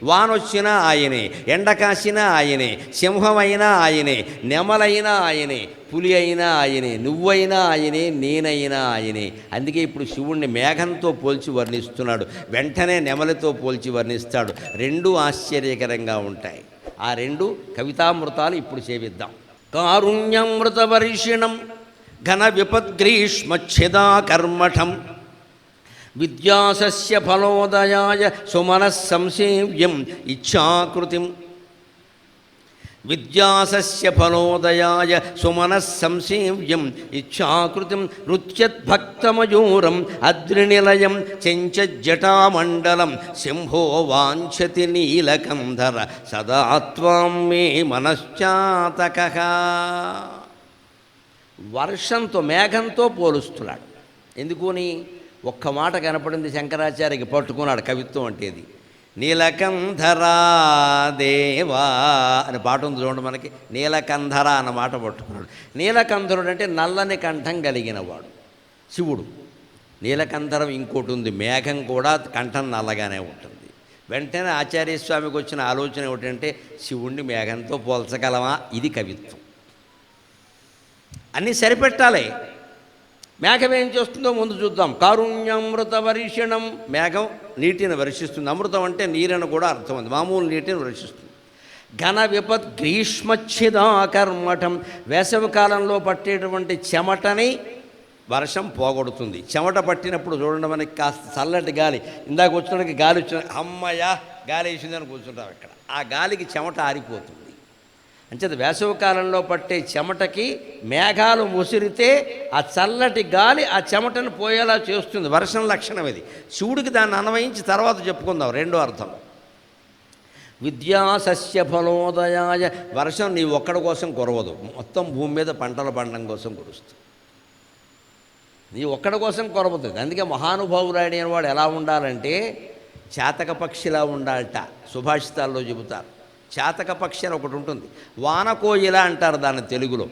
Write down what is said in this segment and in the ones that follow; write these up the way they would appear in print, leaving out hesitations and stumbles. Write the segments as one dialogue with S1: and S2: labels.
S1: వానొచ్చినా ఆయనే, ఎండ కాసినా ఆయనే, సింహమైనా ఆయనే, నెమలైనా ఆయనే, పులి అయినా ఆయనే, నువ్వైనా ఆయనే, నేనైనా ఆయనే. అందుకే ఇప్పుడు శివుణ్ణి మేఘంతో పోల్చి వర్ణిస్తున్నాడు, వెంటనే నెమలితో పోల్చి వర్ణిస్తాడు. రెండూ ఆశ్చర్యకరంగా ఉంటాయి. ఆ రెండు కవితామృతాలు ఇప్పుడు సేవిద్దాం. కారుణ్యమృత వర్షిణం ఘన విపద్గ్రీష్మచ్ఛిదా కర్మఠం విద్యాసస్య ఫలోదయాయ సుమనః సంసేవ్యం ఇచ్ఛాకృతిం. విద్యాసస్య ఫలోదయాయ సుమనః సంసేవ్యం ఇచ్ఛాకృతిం నృత్యద్భక్తమయూరం అద్రినిలయం చెంచజ్జటామండలం సింహో వాంఛతి నీలకంధర సదా త్వాం మే మనశ్చాతకః. వర్షంతో మేఘంతో పోలుస్తున్నాడు. ఎందుకుని ఒక్క మాట కనపడింది శంకరాచార్యకి, పట్టుకున్నాడు కవిత్వం అంటేది. నీలకంధరా దేవా అని పాట ఉంది చూడండి మనకి. నీలకంధర అన్న మాట పట్టుకున్నాడు. నీలకంధరుడు అంటే నల్లని కంఠం కలిగినవాడు శివుడు. నీలకంధరం ఇంకోటి ఉంది, మేఘం కూడా కంఠం నల్లగానే ఉంటుంది. వెంటనే ఆచార్యస్వామికి వచ్చిన ఆలోచన ఏమిటంటే శివుణ్ణి మేఘంతో పోల్చగలమా? ఇది కవిత్వం. అన్నీ సరిపెట్టాలి. మేఘం ఏం చేస్తుందో ముందు చూద్దాం. కారుణ్యమృత వర్షిణం, మేఘం నీటిని వర్షిస్తుంది. అమృతం అంటే నీరని కూడా అర్థం ఉంది, మామూలు నీటిని వర్షిస్తుంది. ఘన విపత్ గ్రీష్మచ్ఛిదా కర్మఠం, వేసవి కాలంలో పట్టేటువంటి చెమటని వర్షం పోగొడుతుంది. చెమట పట్టినప్పుడు చూడండి మనకి కాస్త చల్లటి గాలి, ఇందాక వచ్చినకి గాలి వచ్చిన అమ్మయ్య గాలి వేసిందని కూర్చుంటాం ఇక్కడ. ఆ గాలికి చెమట ఆరిపోతుంది. అంచేత వేసవికాలంలో పట్టే చెమటకి మేఘాలు ముసిరితే ఆ చల్లటి గాలి ఆ చెమటను పోయేలా చేస్తుంది. వర్షం లక్షణం ఇది. శివుడికి దాన్ని అన్వయించి తర్వాత చెప్పుకుందాం రెండో అర్థం. విద్యా సస్య ఫలోదయాయ, వర్షం నీ ఒక్కడి కోసం కురవదు, మొత్తం భూమి మీద పంటలు పండడం కోసం కురుస్తుంది. నీ ఒక్కడి కోసం కురవతుంది. అందుకే మహానుభావురాయన వాడు ఎలా ఉండాలంటే చాతక పక్షిలా ఉండాలట. సుభాషితాల్లో చెబుతారు. చాతక పక్షి అని ఒకటి ఉంటుంది, వానకోయిల అంటారు దాన్ని తెలుగులో.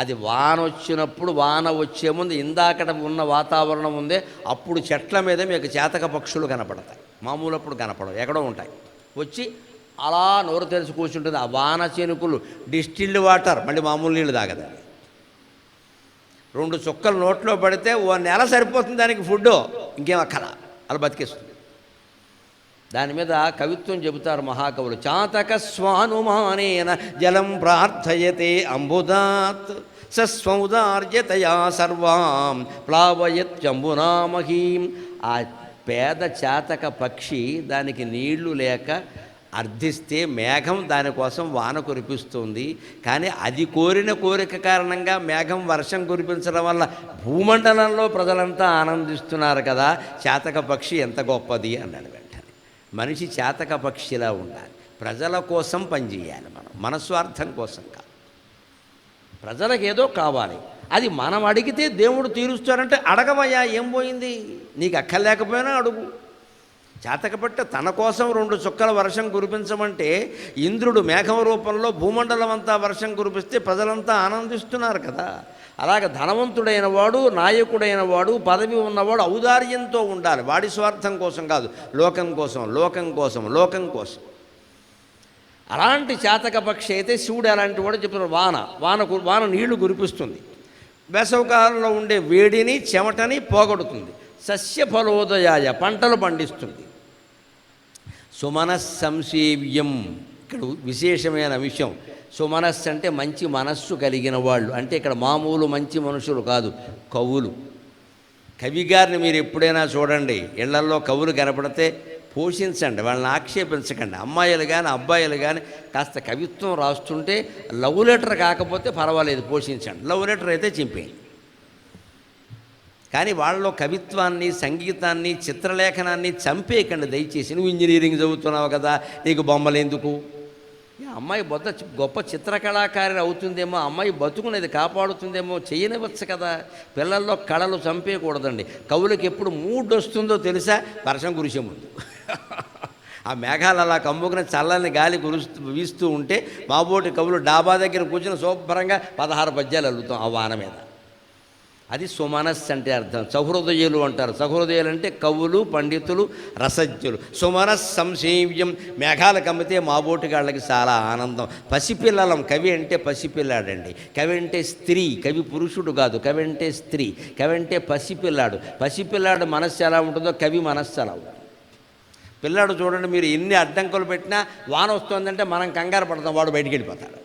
S1: అది వాన వచ్చినప్పుడు, వాన వచ్చే ముందు ఇందాకట ఉన్న వాతావరణం ఉందే, అప్పుడు చెట్ల మీద మీకు చాతక పక్షులు కనపడతాయి. మామూలు అప్పుడు కనపడవు, ఎక్కడో ఉంటాయి. వచ్చి అలా నోరు తెరిచి కూర్చుంటుంది. ఆ వాన చెనుకులు డిస్టిల్డ్ వాటర్, మళ్ళీ మామూలు నీళ్ళు తాగదండి. 2 చుక్కలు నోట్లో పడితే ఓ నెల సరిపోతుంది దానికి ఫుడ్, ఇంకేం అక్కల, అలా బతికేస్తుంది. దాని మీద కవిత్వం చెబుతారు మహాకవులు. చాతక స్వానుమానేన జలం ప్రార్థయతే అంబుదాత్ సస్వౌదార్యతయా సర్వాం ప్లావయత్యంబునామహీం. ఆ పేద చాతక పక్షి దానికి నీళ్లు లేక అర్థిస్తే మేఘం దానికోసం వాన కురిపిస్తుంది. కానీ అది కోరిన కోరిక కారణంగా మేఘం వర్షం కురిపించడం వల్ల భూమండలంలో ప్రజలంతా ఆనందిస్తున్నారు కదా. చాతక పక్షి ఎంత గొప్పది అన్నాడు. మనిషి చాతక పక్షిలా ఉండాలి, ప్రజల కోసం పనిచేయాలి. మనం మనస్వార్థం కోసం కాదు. ప్రజలకు ఏదో కావాలి, అది మనం అడిగితే దేవుడు తీరుస్తారంటే అడగమయ్యా, ఏం పోయింది, నీకు అక్కర్లేకపోయినా అడుగు. చాతకపట్ట తన కోసం 2 చుక్కల వర్షం కురిపించమంటే ఇంద్రుడు మేఘం రూపంలో భూమండలం అంతా వర్షం కురిపిస్తే ప్రజలంతా ఆనందిస్తున్నారు కదా. అలాగే ధనవంతుడైన వాడు, నాయకుడైన వాడు, పదవి ఉన్నవాడు ఔదార్యంతో ఉండాలి. వాడి స్వార్థం కోసం కాదు, లోకం కోసం, లోకం కోసం, లోకం కోసం. అలాంటి చాతక పక్షి అయితే శివుడు అలాంటి వాడు చెప్తున్నారు. వాన నీళ్లు కురిపిస్తుంది, వేసవికాలంలో ఉండే వేడిని చెమటని పోగొడుతుంది. సస్య ఫలోదయాయ, పంటలు పండిస్తుంది. సుమనః సంసేవ్యం, ఇక్కడ విశేషమైన విషయం. సుమనస్సు అంటే మంచి మనస్సు కలిగిన వాళ్ళు, అంటే ఇక్కడ మామూలు మంచి మనుషులు కాదు, కవులు. కవిగారిని మీరు ఎప్పుడైనా చూడండి, ఇళ్లల్లో కవులు కనపడితే పోషించండి, వాళ్ళని ఆక్షేపించకండి. అమ్మాయిలు కానీ అబ్బాయిలు కానీ కాస్త కవిత్వం రాస్తుంటే లవ్ లెటర్ కాకపోతే పర్వాలేదు, పోషించండి. లవ్ లెటర్ అయితే చింపేయండి. కానీ వాళ్ళలో కవిత్వాన్ని, సంగీతాన్ని, చిత్రలేఖనాన్ని చంపేయకండి దయచేసి. నువ్వు ఇంజనీరింగ్ చదువుతున్నావు కదా, నీకు బొమ్మలు ఎందుకు? అమ్మాయి గొప్ప చిత్రకళాకారి అవుతుందేమో, అమ్మాయి బతుకునేది కాపాడుతుందేమో, చేయనివచ్చు కదా. పిల్లల్లో కళలు చంపేయకూడదండి. కవులకి ఎప్పుడు మూడ్ వస్తుందో తెలుసా? వర్షం కురిసే ముందు. ఆ మేఘాలు అలా కమ్ముకుని చల్లని గాలి వీస్తూ ఉంటే మాబోటి కవులు డాబా దగ్గర కూర్చుని శుభ్రంగా 16 పద్యాలు అల్లుతాం ఆ వాన మీద. అది సుమనస్సు అంటే అర్థం. సహృదయులు అంటారు. సహృదయులు అంటే కవులు, పండితులు, రసజ్ఞులు. సుమనస్ సంసేవ్యం. మేఘాలు కమ్మితే మాబోటిగాళ్ళకి చాలా ఆనందం. పసిపిల్లలం. కవి అంటే పసిపిల్లాడండి. కవి అంటే స్త్రీ. కవి పురుషుడు కాదు. కవి అంటే స్త్రీ. కవి అంటే పసిపిల్లాడు. పసిపిల్లాడు మనస్సు ఎలా ఉంటుందో కవి మనస్సు అలా ఉంటుంది. పిల్లాడు చూడండి, మీరు ఎన్ని అడ్డంకులు పెట్టినా వాన వస్తుందంటే మనం కంగారు పడతాం, వాడు బయటికి వెళ్ళిపోతాడు.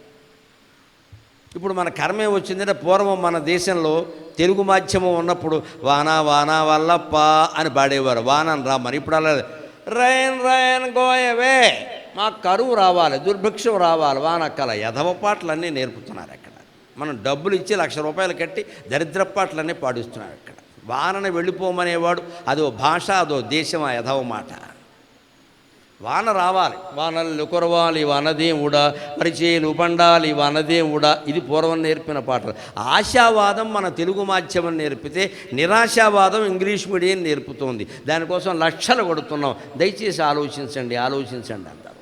S1: ఇప్పుడు మన కర్మే వచ్చిందంటే పూర్వం మన దేశంలో తెలుగు మాధ్యమం ఉన్నప్పుడు వాన వాన వల్లప్ప అని పాడేవారు, వానని రామని. ఇప్పుడు అలా రైన్ రైన్ గోయవే, మాకు కరువు రావాలి, దుర్భిక్షం రావాలి, వానక్కల ఎదవ పాటలన్నీ నేర్పుతున్నారు అక్కడ. మనం డబ్బులు ఇచ్చి ₹1,00,000 కట్టి దరిద్ర పాటలన్నీ పాడిస్తున్నారు అక్కడ. వానని వెళ్ళిపోమనేవాడు అదో భాష, అదో దేశం, ఆ ఎదవ మాట. వాన రావాలి, వానల్ని కురవాలి వానదేవుడా, పరిచేలు పండాలి వానదేవుడా. ఇది పూర్వం నేర్పిన పాటలు. ఆశావాదం మన తెలుగు మాధ్యమం నేర్పితే, నిరాశావాదం ఇంగ్లీష్ మీడియం నేర్పుతోంది. దానికోసం లక్షలు కొడుతున్నాం. దయచేసి ఆలోచించండి అంటారు.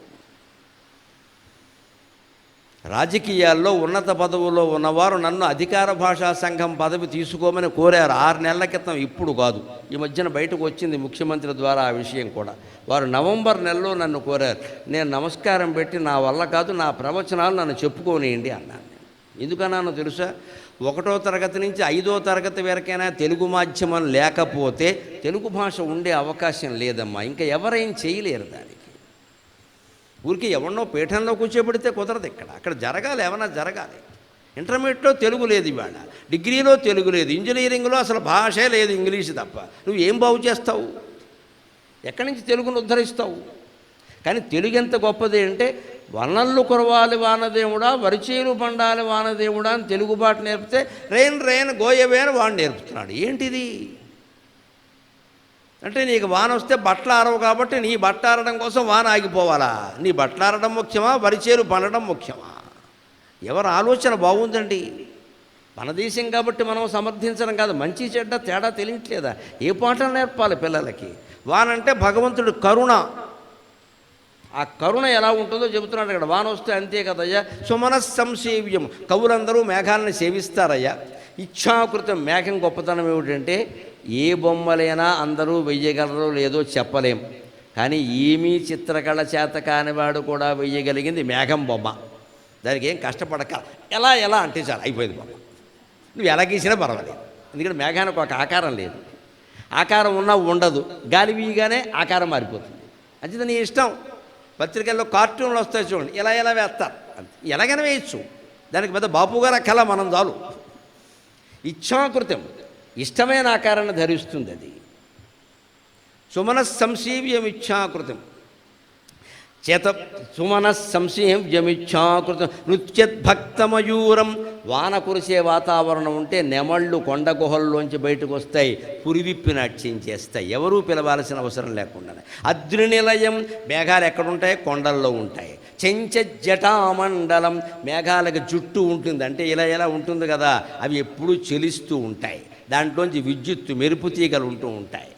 S1: రాజకీయాల్లో ఉన్నత పదవుల్లో ఉన్నవారు నన్ను అధికార భాషా సంఘం పదవి తీసుకోమని కోరారు 6 నెలల క్రితం, ఇప్పుడు కాదు. ఈ మధ్యన బయటకు వచ్చింది ముఖ్యమంత్రి ద్వారా ఆ విషయం కూడా. వారు నవంబర్ నెలలో నన్ను కోరారు. నేను నమస్కారం పెట్టి నా వల్ల కాదు, నా ప్రవచనాలు నన్ను చెప్పుకోనియండి అన్నాను. ఎందుకన్నానో తెలుసా? 1వ తరగతి నుంచి 5వ తరగతి వరకైనా తెలుగు మాధ్యమం లేకపోతే తెలుగు భాష ఉండే అవకాశం లేదమ్మా. ఇంకా ఎవరేం చేయలేరు దానికి. ఊరికి ఎవరినో పీఠంలో కూర్చోబెడితే కుదరదు. అక్కడ జరగాలి, ఏమన్నా జరగాలి. ఇంటర్మీడియట్లో తెలుగు లేదు ఇవాళ, డిగ్రీలో తెలుగు లేదు, ఇంజనీరింగ్లో అసలు భాషే లేదు, ఇంగ్లీష్ తప్ప. నువ్వు ఏం బాగు చేస్తావు? ఎక్కడి నుంచి తెలుగును ఉద్ధరిస్తావు? కానీ తెలుగు ఎంత గొప్పది అంటే, వనల్లు కురవాలి వానదేవుడా, వరిచేలు పండాలి వానదేవుడా అని తెలుగు పాట నేర్పితే రైన్ రైన్ గోయవే అని వాడు నేర్పుతున్నాడు. ఏంటిది అంటే, నీకు వాన వస్తే బట్టలు ఆరవు కాబట్టి నీ బట్ట ఆరడం కోసం వాన ఆగిపోవాలా? నీ బట్టలు ఆరడం ముఖ్యమా, వరిచేలు పండడం ముఖ్యమా? ఎవరి ఆలోచన బాగుందండి? మన దేశం కాబట్టి మనం సమర్థించడం కాదు, మంచి చెడ్డ తేడా తెలియట్లేదా? ఏ పాటలు నేర్పాలి పిల్లలకి? వానంటే భగవంతుడు కరుణ. ఆ కరుణ ఎలా ఉంటుందో చెబుతున్నాడు అక్కడ. వాన వస్తే అంతే కదయ్యా. సుమనస్ సంసేవ్యం. కవులందరూ మేఘాలను సేవిస్తారయ్యా. ఇచ్ఛాకృతం. మేఘం గొప్పతనం ఏమిటంటే, ఏ బొమ్మలైనా అందరూ వెయ్యగలరో లేదో చెప్పలేం, కానీ ఏమీ చిత్రకళ చేత కానివాడు కూడా వెయ్యగలిగింది మేఘం బొమ్మ. దానికి ఏం కష్టపడక ఎలా అంటే చాలా అయిపోయింది బొమ్మ. నువ్వు ఎలా గీసినా పర్వాలేదు, ఎందుకంటే మేఘానికి ఒక ఆకారం లేదు. ఆకారం ఉన్నా ఉండదు, గాలి వీయగానే ఆకారం మారిపోతుంది. అంతే నీ ఇష్టం. పత్రికల్లో కార్టూన్లు వస్తాయి చూడండి, ఎలా వేస్తారు, ఎలాగైనా వేయచ్చు. దానికి పెద్ద బాపు గారు అక్కలా మనం చాలు. ఇచ్ఛాకృతం. ఇష్టమైన ఆకారాన్ని ధరిస్తుంది అది. సుమనస్ సంసేవ్యమిచ్ఛాకృతం. చేత సుమనస్ సంసేవ్యమిచ్ఛాకృతం. నృత్యద్భక్తమయూరం. వాన కురిసే వాతావరణం ఉంటే నెమళ్ళు కొండ గుహల్లోంచి బయటకు వస్తాయి, పురివిప్పి నాట్యం చేస్తాయి, ఎవరూ పిలవాల్సిన అవసరం లేకుండానే. అద్రినిలయం. మేఘాలు ఎక్కడుంటాయి? కొండల్లో ఉంటాయి. చెంచజటామండలం. మేఘాలకు జుట్టు ఉంటుంది, అంటే ఇలా ఉంటుంది కదా, అవి ఎప్పుడూ చెలిస్తూ ఉంటాయి. దాంట్లోంచి విద్యుత్తు మెరుపు తీగలు ఉంటూ ఉంటాయి.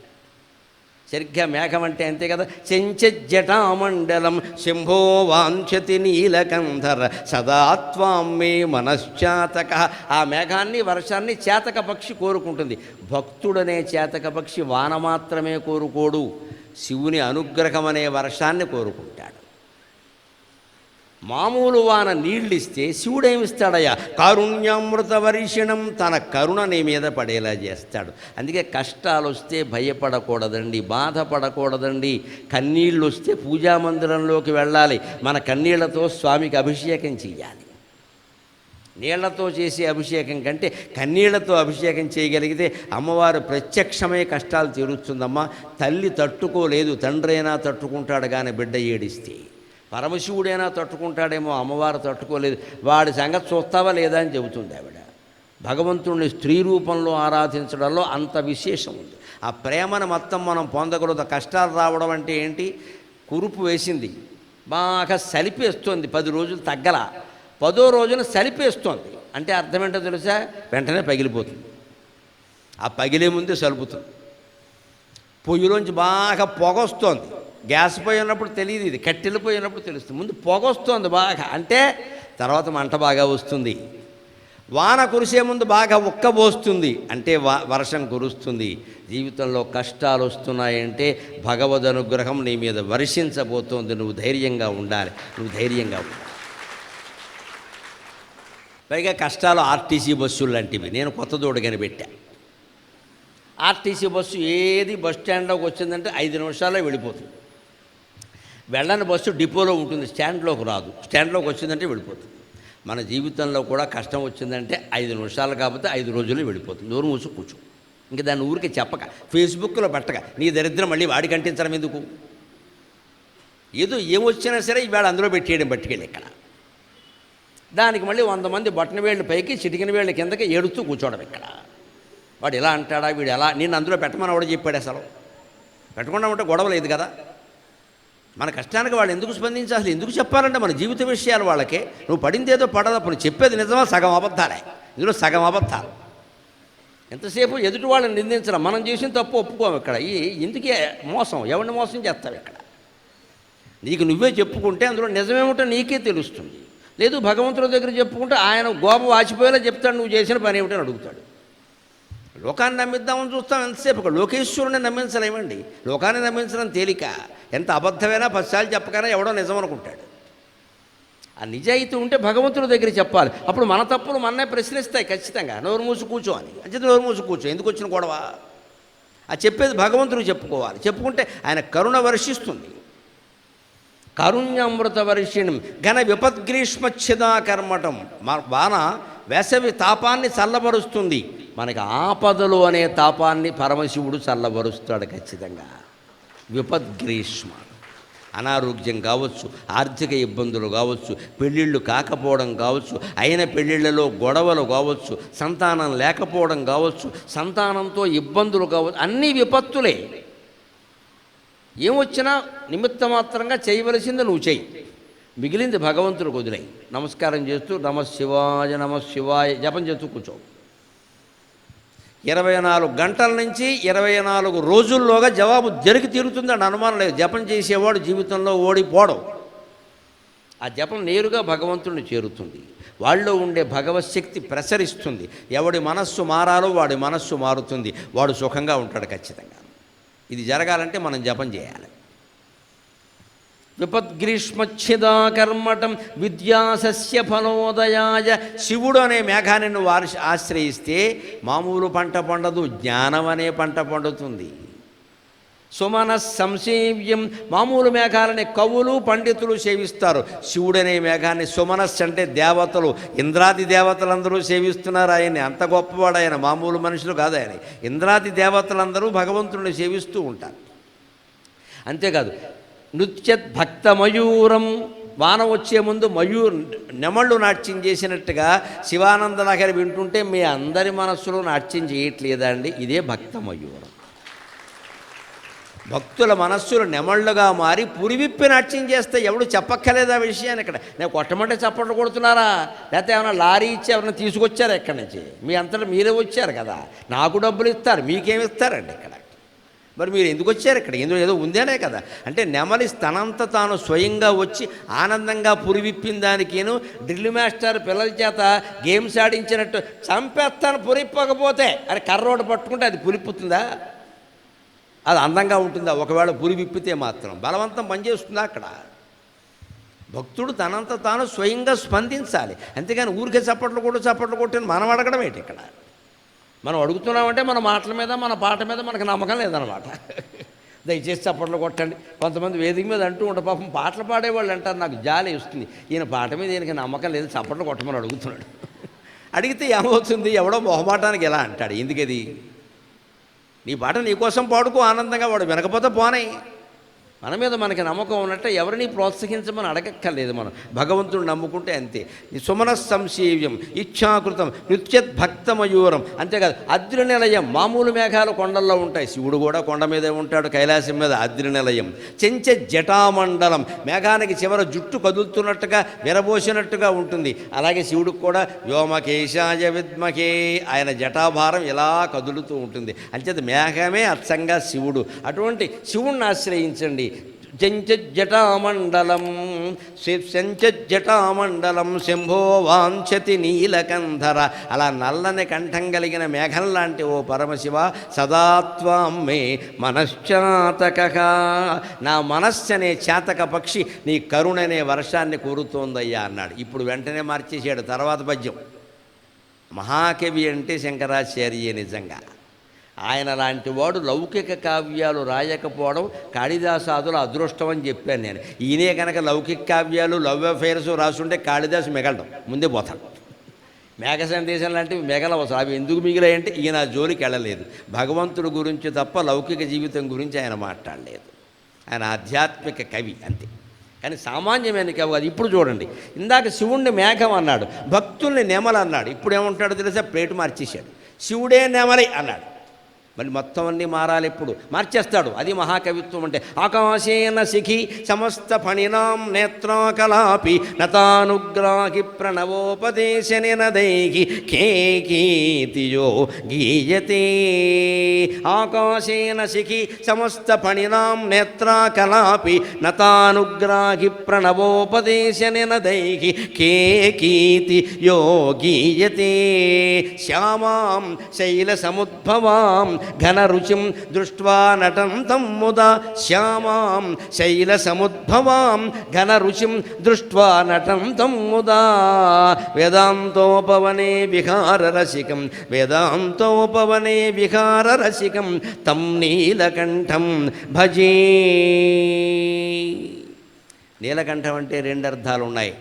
S1: సరిగ్గా మేఘం అంటే అంతే కదా. చెంచజటామండలం శంభో వాంఛతి నీలకంధర సదాత్వాం మే మనశ్చాతక. ఆ మేఘాన్ని, వర్షాన్ని చేతక పక్షి కోరుకుంటుంది. భక్తుడనే చేతక పక్షి వాన మాత్రమే కోరుకోడు, శివుని అనుగ్రహం అనే వర్షాన్ని కోరుకుంటాడు. మామూలు వాన నీళ్ళిస్తే శివుడేమిస్తాడయ్యా? కారుణ్యామృత వర్షిణం. తన కరుణ నీ మీద పడేలా చేస్తాడు. అందుకే కష్టాలు వస్తే భయపడకూడదండి, బాధపడకూడదండి. కన్నీళ్ళు వస్తే పూజామందిరంలోకి వెళ్ళాలి, మన కన్నీళ్లతో స్వామికి అభిషేకం చెయ్యాలి. నీళ్లతో చేసే అభిషేకం కంటే కన్నీళ్లతో అభిషేకం చేయగలిగితే అమ్మవారు ప్రత్యక్షమే కష్టాలు తీరుస్తుందమ్మా. తల్లి తట్టుకోలేదు, తండ్రైనా తట్టుకుంటాడు కానీ బిడ్డ ఏడిస్తే. పరమశివుడైనా తట్టుకుంటాడేమో, అమ్మవారు తట్టుకోలేదు. వాడి సంగతి చూస్తావా లేదా అని చెబుతుంది ఆవిడ. భగవంతుడిని స్త్రీ రూపంలో ఆరాధించడంలో అంత విశేషం ఉంది. ఆ ప్రేమను మొత్తం మనం పొందగలుగుతాం. కష్టాలు రావడం అంటే ఏంటి? కురుపు వేసింది, బాగా సలిపేస్తోంది, 10 రోజులు తగ్గల, 10వ రోజున సలిపేస్తోంది. అంటే అర్థం ఏంటో తెలుసా? వెంటనే పగిలిపోతుంది. ఆ పగిలే ముందే సలుపుతుంది. పొయ్యిలోంచి బాగా పొగొస్తోంది. గ్యాస్ పోయినప్పుడు తెలియదు, ఇది కట్టెలు పోయినప్పుడు తెలుస్తుంది. ముందు పొగ వస్తుంది బాగా, అంటే తర్వాత మంట బాగా వస్తుంది. వాన కురిసే ముందు బాగా ఉక్కబోస్తుంది అంటే వర్షం కురుస్తుంది. జీవితంలో కష్టాలు వస్తున్నాయంటే భగవద్ అనుగ్రహం నీ మీద వర్షించబోతోంది. నువ్వు ధైర్యంగా ఉండాలి, నువ్వు ధైర్యంగా ఉండాలి. పైగా కష్టాలు ఆర్టీసీ బస్సులు లాంటివి. నేను కొత్తదోడు కనిపెట్టా. ఆర్టీసీ బస్సు ఏది బస్ స్టాండ్లోకి వచ్చిందంటే 5 నిమిషాల్లో వెళ్ళిపోతుంది. వెళ్ళని బస్సు డిపోలో ఉంటుంది, స్టాండ్లోకి రాదు. స్టాండ్లోకి వచ్చిందంటే వెళ్ళిపోతుంది. మన జీవితంలో కూడా కష్టం వచ్చిందంటే 5 నిమిషాలు కాకపోతే 5 రోజుల్లో వెళ్ళిపోతుంది. నోరు మూసు కూర్చో. ఇంక దాన్ని ఊరికి చెప్పక, ఫేస్బుక్లో పెట్టక, నీ దరిద్రం మళ్ళీ వాడికి అంటించడం ఎందుకు? ఏదో ఏమొచ్చినా సరే ఇవాళ అందులో పెట్టేయడం పట్టుకెళ్ళి ఇక్కడ. దానికి మళ్ళీ 100 మంది బొట్టన వేళ్ళు పైకి చిటికిన వేళ్ళ కిందకి ఏడుస్తూ కూర్చోవడం ఇక్కడ. వాడు ఎలా అంటాడా, వీడు ఎలా, నేను అందులో పెట్టమని వాడు చెప్పాడు. అసలు పెట్టకుండా ఉంటే గొడవ లేదు కదా. మన కష్టానికి వాళ్ళు ఎందుకు స్పందించాలి, ఎందుకు చెప్పాలంటే మన జీవిత విషయాలు వాళ్ళకే. నువ్వు పడింది ఏదో పడదప్పుడు నువ్వు చెప్పేది నిజమా, సగం అబద్ధాలే. ఇందులో సగం అబద్ధాలు. ఎంతసేపు ఎదుటి వాళ్ళని నిందించడం, మనం చేసిన తప్పు ఒప్పుకోము ఇక్కడ. ఎందుకే మోసం, ఎవరిని మోసం చేస్తావు ఇక్కడ? నీకు నువ్వే చెప్పుకుంటే అందులో నిజమేమిటో నీకే తెలుస్తుంది. లేదు భగవంతుడి దగ్గర చెప్పుకుంటే ఆయన గోప వాచిపోయేలా చెప్తాడు, నువ్వు చేసిన పని ఏమిటని అడుగుతాడు. లోకాన్ని నమ్మిద్దామని చూస్తాం ఎంతసేపు. ఒక లోకేశ్వరుని నమ్మించలేమండి. లోకాన్ని నమ్మించడం తేలిక. ఎంత అబద్ధమైనా 10 సార్లు చెప్పకైనా ఎవడో నిజం అనుకుంటాడు. ఆ నిజాయితీ ఉంటే భగవంతుడి దగ్గర చెప్పాలి. అప్పుడు మన తప్పులు మన్నే ప్రశ్నిస్తాయి ఖచ్చితంగా. నోరు మూసి కూర్చో అని అంటే నోరు మూసి కూర్చో, ఎందుకు వచ్చిన గొడవ? ఆ చెప్పేది భగవంతుడు చెప్పుకోవాలి. చెప్పుకుంటే ఆయన కరుణ వర్షిస్తుంది. కారుణ్యామృత వర్షిణం ఘన విపద్గ్రీష్మచ్చిదా కర్మటం. వాన వేసవి తాపాన్ని చల్లబరుస్తుంది. మనకి ఆపదలు అనే తాపాన్ని పరమశివుడు చల్లబరుస్తాడు ఖచ్చితంగా. విపద్గ్రీష్మ, అనారోగ్యం కావచ్చు, ఆర్థిక ఇబ్బందులు కావచ్చు, పెళ్ళిళ్ళు కాకపోవడం కావచ్చు, అయిన పెళ్ళిళ్ళలో గొడవలు కావచ్చు, సంతానం లేకపోవడం కావచ్చు, సంతానంతో ఇబ్బందులు కావచ్చు, అన్నీ విపత్తులే. ఏమొచ్చినా నిమిత్త మాత్రంగా చేయవలసింది నువ్వు చెయ్యి, మిగిలింది భగవంతుడికి వదిలేయి. నమస్కారం చేస్తూ నమశివాయ నమశివాయ జపం చేస్తూ కూర్చో. 24 గంటల నుంచి 24 రోజుల్లోగా జవాబు జరిగి తీరుతుందని అనుమానం లేదు. జపం చేసేవాడు జీవితంలో ఓడిపోవడం. ఆ జపం నేరుగా భగవంతుడిని చేరుతుంది. వాళ్ళలో ఉండే భగవశక్తి ప్రసరిస్తుంది. ఎవడి మనస్సు మారాలో వాడి మనస్సు మారుతుంది. వాడు సుఖంగా ఉంటాడు ఖచ్చితంగా. ఇది జరగాలంటే మనం జపం చేయాలి. విపద్గ్రీష్మచ్చిదా కర్మటం విద్యాసస్య ఫలోదయాయ. శివుడు అనే మేఘాన్ని నువ్వు ఆశ్రయిస్తే మామూలు పంట పండదు, జ్ఞానం అనే పంట పండుతుంది. సుమన సంసేవ్యం. మామూలు మేఘాలని కవులు పండితులు సేవిస్తారు. శివుడనే మేఘాన్ని సుమనస్ అంటే దేవతలు, ఇంద్రాది దేవతలందరూ సేవిస్తున్నారు ఆయన్ని. అంత గొప్పవాడు ఆయన, మామూలు మనుషులు కాదు ఆయన. ఇంద్రాది దేవతలందరూ భగవంతుడిని సేవిస్తూ ఉంటారు. అంతేకాదు నృత్యత్ భక్త మయూరం. వాన వచ్చే ముందు నెమళ్ళు నాట్యం చేసినట్టుగా శివానంద లహరి వింటుంటే మీ అందరి మనస్సులో నాట్యం చేయట్లేదా అండి? ఇదే భక్త మయూరం. భక్తుల మనస్సులు నెమళ్ళుగా మారి పురివిప్పి నాట్యం చేస్తే ఎవడు చెప్పక్కర్లేదా విషయాన్ని? ఇక్కడ నేను కొట్టమంటే చప్పట్లు కొడుతున్నారా? లేకపోతే ఏమైనా లారీ ఇచ్చి ఎవరైనా తీసుకొచ్చారా ఎక్కడి నుంచి? మీ అంతటా మీరే వచ్చారు కదా. నాకు డబ్బులు ఇస్తారు, మీకేమి ఇస్తారండి ఇక్కడ? మరి మీరు ఎందుకు వచ్చారు ఇక్కడ? ఏదో ఉందేనే కదా. అంటే నెమలి తనంత తాను స్వయంగా వచ్చి ఆనందంగా పురివిప్పిన దానికేను డ్రిల్ మాస్టర్ పిల్లల చేత గేమ్స్ ఆడించినట్టు చంపేస్తాను పురిప్పకపోతే అని కర్రోడు పట్టుకుంటే అది పులిప్పుతుందా? అది అందంగా ఉంటుందా? ఒకవేళ పురివిప్పితే మాత్రం బలవంతం పనిచేస్తుందా అక్కడ? భక్తుడు తనంత తాను స్వయంగా స్పందించాలి. అంతేగాని ఊరికే చప్పట్లు కొట్టిన మనం అడగడం ఏంటి ఇక్కడ? మనం అడుగుతున్నామంటే మన మాటల మీద మన పాట మీద మనకు నమ్మకం లేదనమాట. దయచేసి చప్పట్లు కొట్టండి. కొంతమంది వేదిక మీద అంటూ ఉంటారు, పాపం పాటలు పాడేవాళ్ళు అంటారు, నాకు జాలి వస్తుంది. ఈయన పాట మీద ఈయనకి నమ్మకం లేదు, చప్పట్లు కొట్టమని అడుగుతున్నాడు. అడిగితే ఏమవుతుంది? ఎవడో మొహమాటానికి ఎలా అంటాడు. ఎందుకది? నీ పాట నీకోసం పాడుకో ఆనందంగా, వాడు వినకపోతే పోనాయి. మన మీద మనకి నమ్మకం ఉన్నట్టే ఎవరిని ప్రోత్సహించమని అడగక్కర్లేదు. మనం భగవంతుడు నమ్ముకుంటే అంతే. సుమన సంశీవ్యం ఇచ్ఛాకృతం నృత్యత్ భక్తమయూరం. అంతేకాదు అద్రి నిలయం. మామూలు మేఘాలు కొండల్లో ఉంటాయి, శివుడు కూడా కొండ మీదే ఉంటాడు, కైలాసం మీద. అద్రి నిలయం చెంచ జటామండలం. మేఘానికి చివర జుట్టు కదులుతున్నట్టుగా విరబోసినట్టుగా ఉంటుంది. అలాగే శివుడికి కూడా వ్యోమకేశాయ విద్మకే, ఆయన జటాభారం ఇలా కదులుతూ ఉంటుంది. అంచేత మేఘమే అచ్చంగా శివుడు. అటువంటి శివుణ్ణి ఆశ్రయించండి. జటామండలం జటామండలం శంభో వాంఛతి నీలకంధర. అలా నల్లని కంఠం కలిగిన మేఘం లాంటి ఓ పరమశివ, సదాత్వాం మే మనశ్చాతక, నా మనస్సు అనే చాతక పక్షి నీ కరుణనే వర్షాన్ని కోరుతోందయ్యా అన్నాడు. ఇప్పుడు వెంటనే మార్చేశాడు తర్వాత పద్యం. మహాకవి అంటే శంకరాచార్యే నిజంగా. ఆయన లాంటి వాడు లౌకిక కావ్యాలు రాయకపోవడం కాళిదాసాదుల అదృష్టం అని చెప్పాను నేను. ఈయనే కనుక లౌకిక కావ్యాలు లవ్ అఫైర్స్ రాసుంటే కాళిదాసు మిగలడం ముందే పోతాడు. మేఘ సందేశం లాంటివి మిగలవసరం. అవి ఎందుకు మిగిలాయంటే ఈయన జోలికి వెళ్ళలేదు. భగవంతుడి గురించి తప్ప లౌకిక జీవితం గురించి ఆయన మాట్లాడలేదు. ఆయన ఆధ్యాత్మిక కవి అంతే, కానీ సామాన్యమైన కవి కాదు. ఇప్పుడు చూడండి, ఇందాక శివుణ్ణి మేఘం అన్నాడు, భక్తుల్ని నెమలి అన్నాడు. ఇప్పుడు ఏమంటాడో తెలుసా? ప్లేటు మార్చేశాడు. శివుడే నెమలి అన్నాడు. మళ్ళీ మొత్తం అన్నీ మారాలి, ఇప్పుడు మార్చేస్తాడు. అది మహాకవిత్వం అంటే. ఆకాశేన శిఖి సమస్త ఫణినాం నేత్రాకలాపి నతానుగ్రాహి ప్రణవోపదేశ నినదైకి కేకీతియో గీయతే. ఆకాశేన శిఖి సమస్త ఫణినాం నేత్రాకలాపి నతానుగ్రాహి ప్రణవోపదేశ నినదైకి కేకీతి యో గీయతే. శ్యామాం శైల సముద్భవాం ఘనరుచిం దృష్ట్వా నటంతం ముదా. శ్యామాం శైల సముద్భవాం ఘనరుచిం దృష్ట్వా నటంతం ముదా. వేదాంతోపవనే విహారరసికం వేదాంతోపవనే విహారరసికం తం నీలకంఠం భజే. నీలకంఠం అంటే రెండు అర్థాలు ఉన్నాయి.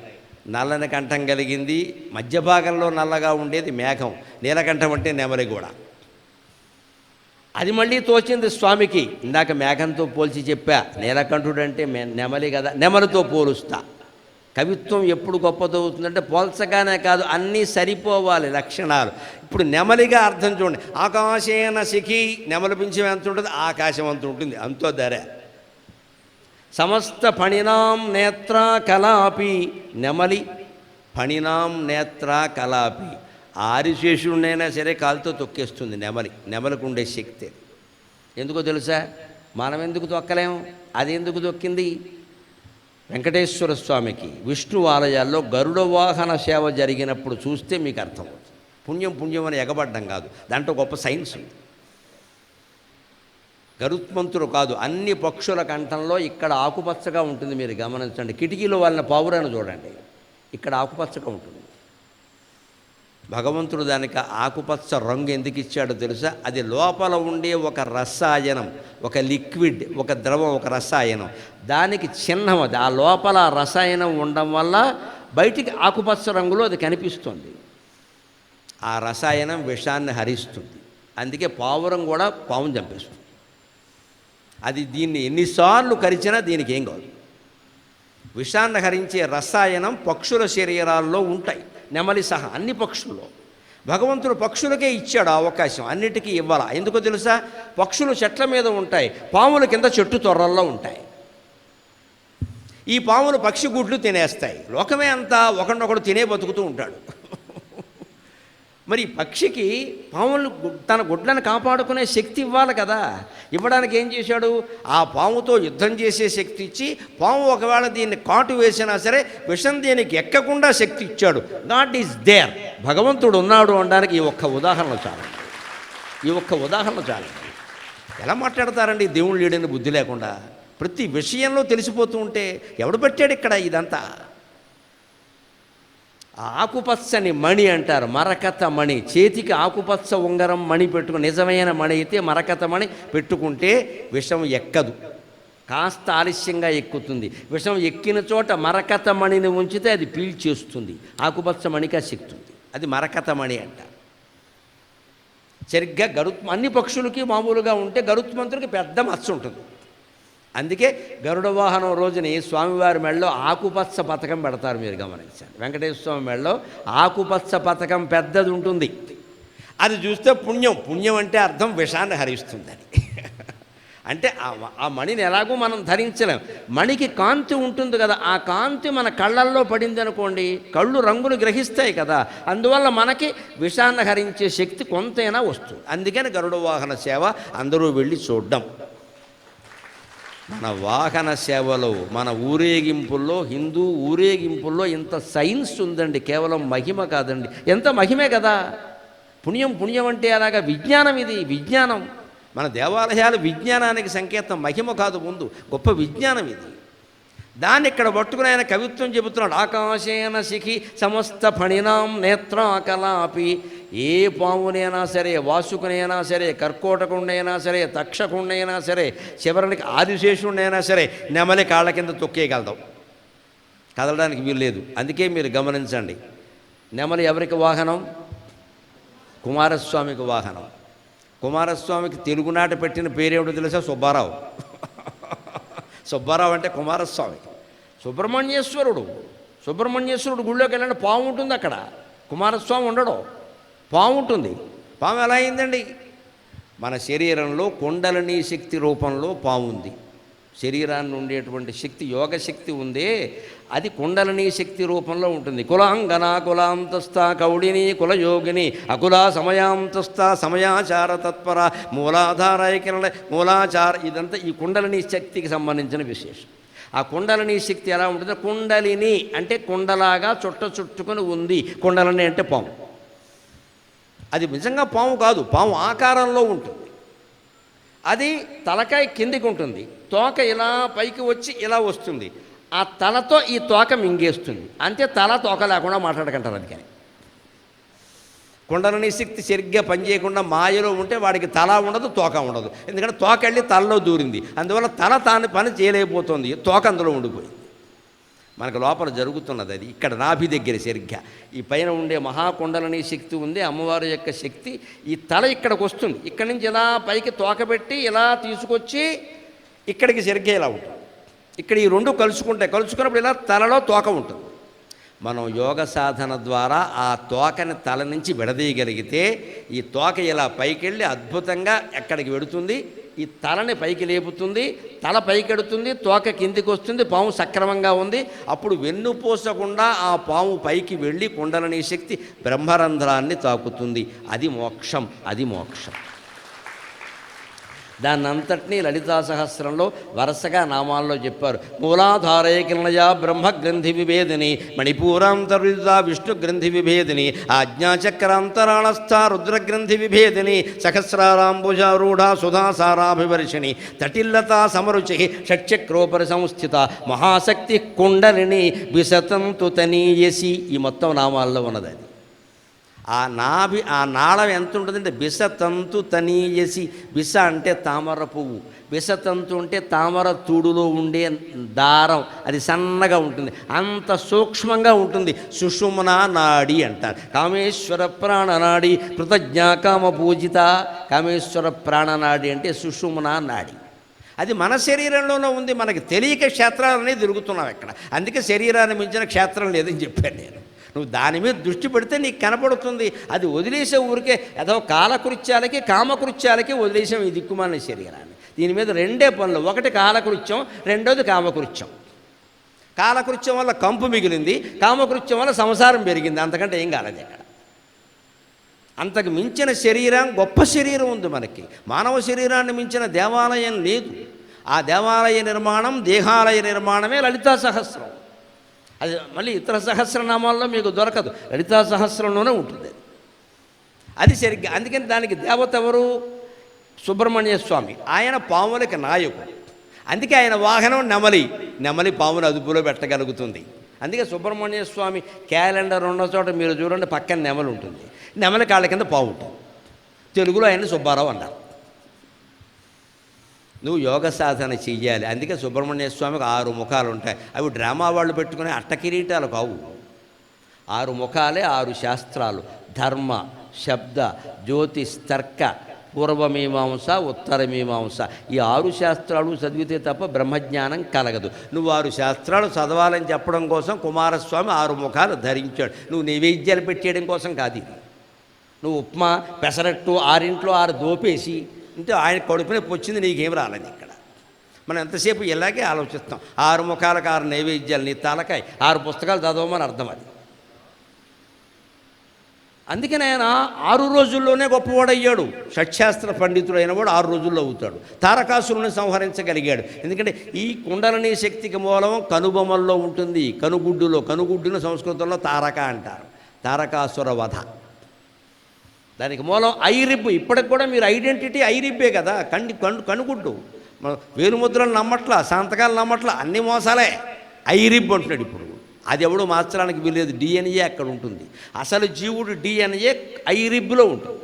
S1: నల్లని కంఠం కలిగింది, మధ్య భాగంలో నల్లగా ఉండేది మేఘం. నీలకంఠం అంటే నెమలి కూడా. అది మళ్ళీ తోచింది స్వామికి. ఇందాక మేఘంతో పోల్చి చెప్పా, నీలకంఠుడు అంటే నెమలి కదా, నెమలితో పోలుస్తా. కవిత్వం ఎప్పుడు గొప్పదవుతుందంటే పోల్చగానే కాదు, అన్నీ సరిపోవాలి లక్షణాలు. ఇప్పుడు నెమలిగా అర్థం చూడండి. ఆకాశేన శిఖి, నెమలి పింఛం ఎంత ఉంటుంది? ఆకాశం అంత ఉంటుంది, అంతో ధర. సమస్త ఫణినాం నేత్రా కలాపి, నెమలి ఫణినాం నేత్రా కలాపి. ఆరిశేషుడినైనా సరే కాలుతో తొక్కేస్తుంది నెమలి. నెమలికి ఉండే శక్తి ఎందుకో తెలుసా? మనం ఎందుకు తొక్కలేం? అది ఎందుకు తొక్కింది? వెంకటేశ్వర స్వామికి విష్ణు ఆలయాల్లో గరుడ వాహన సేవ జరిగినప్పుడు చూస్తే మీకు అర్థమవుతుంది. పుణ్యం పుణ్యం అని ఎగబడ్డం కాదు, దాంట్లో గొప్ప సైన్స్ ఉంది. గరుత్మంతుడు కాదు, అన్ని పక్షుల కంఠంలో ఇక్కడ ఆకుపచ్చగా ఉంటుంది. మీరు గమనించండి, కిటికీలో వాళ్ళని పావురాన్ని చూడండి, ఇక్కడ ఆకుపచ్చగా ఉంటుంది. భగవంతుడు దానికి ఆకుపచ్చ రంగు ఎందుకు ఇచ్చాడో తెలుసా? అది లోపల ఉండే ఒక రసాయనం, ఒక లిక్విడ్, ఒక ద్రవం, ఒక రసాయనం, దానికి చిహ్నం అది. ఆ లోపల రసాయనం ఉండడం వల్ల బయటికి ఆకుపచ్చ రంగులో అది కనిపిస్తుంది. ఆ రసాయనం విషాన్ని హరిస్తుంది. అందుకే పావురం కూడా పావును చంపేస్తుంది. అది దీన్ని ఎన్నిసార్లు కరిచినా దీనికి ఏం కాదు. విషాన్ని హరించే రసాయనం పక్షుల శరీరాల్లో ఉంటాయి, నెమలి సహా అన్ని పక్షుల్లో. భగవంతుడు పక్షులకే ఇచ్చాడు ఆ అవకాశం, అన్నిటికీ ఇవ్వాల. ఎందుకో తెలుసా? పక్షులు చెట్ల మీద ఉంటాయి, పాముల కింద చెట్టు తొర్రల్లో ఉంటాయి. ఈ పాములు పక్షి గుడ్లు తినేస్తాయి. లోకమే అంతా ఒకరినొకడు తినే బతుకుతూ ఉంటాడు. మరి పక్షికి పాములు తన గుడ్లను కాపాడుకునే శక్తి ఇవ్వాలి కదా. ఇవ్వడానికి ఏం చేశాడు? ఆ పాముతో యుద్ధం చేసే శక్తి ఇచ్చి, పాము ఒకవేళ దీన్ని కాటు వేసినా సరే విషం దీనికి ఎక్కకుండా శక్తి ఇచ్చాడు. గాడ్ ఈజ్ దేర్, భగవంతుడు ఉన్నాడు అనడానికి ఈ ఒక్క ఉదాహరణ చాలు. ఈ ఒక్క ఉదాహరణ చాలు. ఎలా మాట్లాడతారండి దేవుడు లేడని బుద్ధి లేకుండా? ప్రతి విషయంలో తెలిసిపోతూ ఉంటే ఎవడు పెట్టాడు ఇక్కడ ఇదంతా? ఆకుపచ్చని మణి అంటారు, మరకత మణి. చేతికి ఆకుపచ్చ ఉంగరం మణి పెట్టుకుని, నిజమైన మణి అయితే మరకత మణి పెట్టుకుంటే విషం ఎక్కదు, కాస్త ఆలస్యంగా ఎక్కుతుంది. విషం ఎక్కిన చోట మరకత మణిని ఉంచితే అది పీల్చేస్తుంది. ఆకుపచ్చ మణిగా శక్తుంది, అది మరకత మణి అంటారు. సరిగ్గా అన్ని పక్షులకి మామూలుగా ఉంటే గరుత్మంతుడికి పెద్ద మచ్చ ఉంటుంది. అందుకే గరుడ వాహనం రోజుని స్వామివారి మెడలో ఆకుపచ్చ పథకం పెడతారు. మీరు గమనించండి, వెంకటేశ్వర స్వామి మెడలో ఆకుపచ్చ పథకం పెద్దది ఉంటుంది. అది చూస్తే పుణ్యం. పుణ్యం అంటే అర్థం విషాన్ని హరిస్తుందని. అంటే ఆ మణిని ఎలాగో మనం ధరించలేం. మణికి కాంతి ఉంటుంది కదా, ఆ కాంతి మన కళ్ళల్లో పడింది అనుకోండి, కళ్ళు రంగులు గ్రహిస్తాయి కదా, అందువల్ల మనకి విషాన్ని హరించే శక్తి కొంతైనా వస్తుంది. అందుకని గరుడ వాహన సేవ అందరూ వెళ్ళి చూడ్డం. మన వాహన సేవలో, మన ఊరేగింపుల్లో, హిందూ ఊరేగింపుల్లో ఇంత సైన్స్ ఉందండి. కేవలం మహిమ కాదండి, ఎంత మహిమే కదా. పుణ్యం పుణ్యం అంటే అలాగా విజ్ఞానం, ఇది విజ్ఞానం. మన దేవాలయాలు విజ్ఞానానికి సంకేతం, మహిమ కాదు, ముందు గొప్ప విజ్ఞానం ఇది. దాన్ని ఇక్కడ పట్టుకుని ఆయన కవిత్వం చెబుతున్నాడు. ఆకాశేన శిఖి సమస్త ఫణినాం నేత్రాకలాపి. ఏ పామునైనా సరే, వాసుకునైనా సరే, కర్కోటకుండైనా సరే, తక్షకుండైనా సరే, చివరికి ఆదిశేషుడైనా సరే నెమలి కాళ్ళ కింద తొక్కేయగలదాం, కదలడానికి వీలు లేదు. అందుకే మీరు గమనించండి, నెమలి ఎవరికి వాహనం? కుమారస్వామికి వాహనం. కుమారస్వామికి తెలుగునాట పెట్టిన పేరేమిటో తెలుసా? సుబ్బారావు. సుబ్బారావు అంటే కుమారస్వామి. సుబ్రహ్మణ్యేశ్వరుడు, సుబ్రహ్మణ్యేశ్వరుడు గుళ్ళోకి వెళ్ళండి, పాము ఉంటుంది అక్కడ. కుమారస్వామి ఉండడు, పాము ఉంటుంది. పాము ఎలా అయిందండి? మన శరీరంలో కుండలిని శక్తి రూపంలో పాము ఉంది. శరీరాన్ని ఉండేటువంటి శక్తి, యోగ శక్తి ఉందే, అది కుండలిని శక్తి రూపంలో ఉంటుంది. కులాంగన కులాంతస్థ కౌడిని కులయోగిని అకులా సమయాంతస్థ సమయాచార తత్పర మూలాధారైకిరణ మూలాచార. ఇదంతా ఈ కుండలిని శక్తికి సంబంధించిన విశేషం. ఆ కుండలిని శక్తి ఎలా ఉంటుంది? కుండలిని అంటే కుండలాగా చుట్టుకుని ఉంది. కుండలిని అంటే పాము. అది నిజంగా పాము కాదు, పాము ఆకారంలో ఉంటుంది. అది తలకాయ కిందికి ఉంటుంది, తోక ఇలా పైకి వచ్చి ఇలా వస్తుంది. ఆ తలతో ఈ తోక మింగేస్తుంది, అంతే. తల తోక లేకుండా మాట్లాడకంటారు. అందుకని కుండలిని శక్తి సరిగ్గా పనిచేయకుండా మాయలో ఉంటే వాడికి తల ఉండదు, తోక ఉండదు. ఎందుకంటే తోక వెళ్ళి తలలో దూరింది, అందువల్ల తల తాను పని చేయలేకపోతుంది, తోక అందులో ఉండిపోయింది. మనకు లోపల జరుగుతున్నది అది. ఇక్కడ నాభి దగ్గర సరిగ్గా ఈ పైన ఉండే మహాకుండలిని శక్తి ఉంది, అమ్మవారి యొక్క శక్తి. ఈ తల ఇక్కడికి వస్తుంది, ఇక్కడి నుంచి ఇలా పైకి తోకబెట్టి ఇలా తీసుకొచ్చి ఇక్కడికి సరిగ్గా ఇలా ఉంటుంది. ఇక్కడ ఈ రెండు కలుసుకుంటాయి, కలుసుకున్నప్పుడు ఇలా తలలో తోక ఉంటుంది. మనం యోగ సాధన ద్వారా ఆ తోకని తల నుంచి విడదీయగలిగితే ఈ తోక ఇలా పైకి వెళ్ళి అద్భుతంగా ఎక్కడికి వెడుతుంది, ఈ తలని పైకి లేపుతుంది, తల పైకెడుతుంది, తోక కిందికి వస్తుంది, పాము సక్రమంగా ఉంది. అప్పుడు వెన్నుపోసకుండా ఆ పాము పైకి వెళ్ళి కుండలిని శక్తి బ్రహ్మరంధ్రాన్ని తాకుతుంది. అది మోక్షం, అది మోక్షం. దాన్నంతటినీ లలితా సహస్రంలో వరుసగా నామాల్లో చెప్పారు. మూలాధారే కిరణయ బ్రహ్మగ్రంథి విభేదిని, మణిపూరాంతర్విద విష్ణు గ్రంథి విభేదిని, ఆజ్ఞాచక్రాంతరాళస్థ రుద్రగ్రంథి విభేదిని, సహస్రారాంబుజారూఢ సుధాసారాభివర్షిణి, తటిల్లతా సమరుచి షట్చక్రోపరి సంస్థిత మహాశక్తి కుండలిని విశతంతు తనీయసి. ఈ మొత్తం నామాల్లో ఉన్నది. ఆ నాళం ఎంత ఉంటుందంటే బిసతంతు తనీయసి. బిస అంటే తామర పువ్వు, బిసతంతు అంటే తామర తూడులో ఉండే దారం, అది సన్నగా ఉంటుంది, అంత సూక్ష్మంగా ఉంటుంది. సుషుమ్నా నాడి అంటారు. కామేశ్వర ప్రాణనాడి కృతజ్ఞాకామ పూజిత. కామేశ్వర ప్రాణనాడి అంటే సుషుమ్నా నాడి. అది మన శరీరంలోనే ఉంది, మనకి తెలియక క్షేత్రాలనే తిరుగుతున్నాం ఇక్కడ. అందుకే శరీరాన్ని మించిన క్షేత్రం లేదని చెప్పాను నేను. నువ్వు దాని మీద దృష్టి పెడితే నీకు కనపడుతుంది. అది వదిలేసే ఊరికే ఏదో కాలకృత్యాలకి కామకృత్యాలకి వదిలేసాం ఈ దిక్కుమాలిన శరీరాన్ని. దీని మీద రెండే పనులు, ఒకటి కాలకృత్యం, రెండోది కామకృత్యం. కాలకృత్యం వల్ల కంపు మిగిలింది, కామకృత్యం వల్ల సంసారం పెరిగింది, అంతకంటే ఏం కాలేదు ఇక్కడ. అంతకు మించిన శరీరం, గొప్ప శరీరం ఉంది మనకి. మానవ శరీరాన్ని మించిన దేవాలయం లేదు. ఆ దేవాలయ నిర్మాణం, దేహాలయ నిర్మాణమే లలితా సహస్రం. అది మళ్ళీ ఇతర సహస్రనామాల్లో మీకు దొరకదు, లలితా సహస్రంలోనే ఉంటుంది అది సరిగ్గా. అందుకని దానికి దేవత ఎవరు? సుబ్రహ్మణ్య స్వామి. ఆయన పాములకి నాయకుడు. అందుకే ఆయన వాహనం నెమలి. నెమలి పామును అదుపులో పెట్టగలుగుతుంది. అందుకే సుబ్రహ్మణ్య స్వామి క్యాలెండర్ ఉన్న చోట మీరు చూడండి, పక్కన నెమలి ఉంటుంది, నెమలి కాళ్ళ కింద పాము ఉంటుంది. తెలుగులో ఆయన సుబ్బారావు అన్నారు. నువ్వు యోగ సాధన చెయ్యాలి. అందుకే సుబ్రహ్మణ్య స్వామికి 6 ముఖాలు ఉంటాయి. అవి డ్రామా వాళ్ళు పెట్టుకునే అట్టకిరీటాలు కావు. 6 ముఖాలే 6 శాస్త్రాలు: ధర్మ, శబ్ద, జ్యోతిష్, తర్క, పూర్వమీమాంస, ఉత్తరమీమాంస. ఈ 6 శాస్త్రాలు చదివితే తప్ప బ్రహ్మజ్ఞానం కలగదు. నువ్వు 6 శాస్త్రాలు చదవాలని చెప్పడం కోసం కుమారస్వామి 6 ముఖాలు ధరించాడు. నువ్వు నైవేద్యాలు పెట్టేయడం కోసం కాదు ఇది. నువ్వు ఉప్మా, పెసరట్టు 6 దోపేసి అంటే ఆయన కడుపునే వచ్చింది, నీకేం రాలేదు ఇక్కడ. మనం ఎంతసేపు ఇలాగే ఆలోచిస్తాం. 6 ముఖాలకు 6 నైవేద్యాలు, నీ తలకాయ 6 పుస్తకాలు చదవమని అర్థం. అది అందుకని ఆయన 6 రోజుల్లోనే గొప్పవాడయ్యాడు. షట్శాస్త్ర పండితుడు అయిన వాడు 6 రోజుల్లో అవుతాడు. తారకాసురుని సంహరించగలిగాడు. ఎందుకంటే ఈ కుండలిని శక్తికి మూలం కనుబొమ్మల్లో ఉంటుంది, కనుగుడ్డులో. కనుగుడ్డును సంస్కృతంలో తారక అంటారు. తారకాసుర వధ, దానికి మూలం ఐరిబ్. ఇప్పటికి కూడా మీరు ఐడెంటిటీ ఐరిబ్బే కదా, కనుగుడ్డు. వేలుముద్రలు నమ్మట్లా, సంతకాలు నమ్మట్లా, అన్ని మోసాలే. ఐరిబ్ అంటున్నాడు ఇప్పుడు. అది ఎవడో మార్చడానికి వీలేదు. డిఎన్ఏ అక్కడ ఉంటుంది. అసలు జీవుడు డిఎన్ఏ ఐరిబ్లో ఉంటుంది,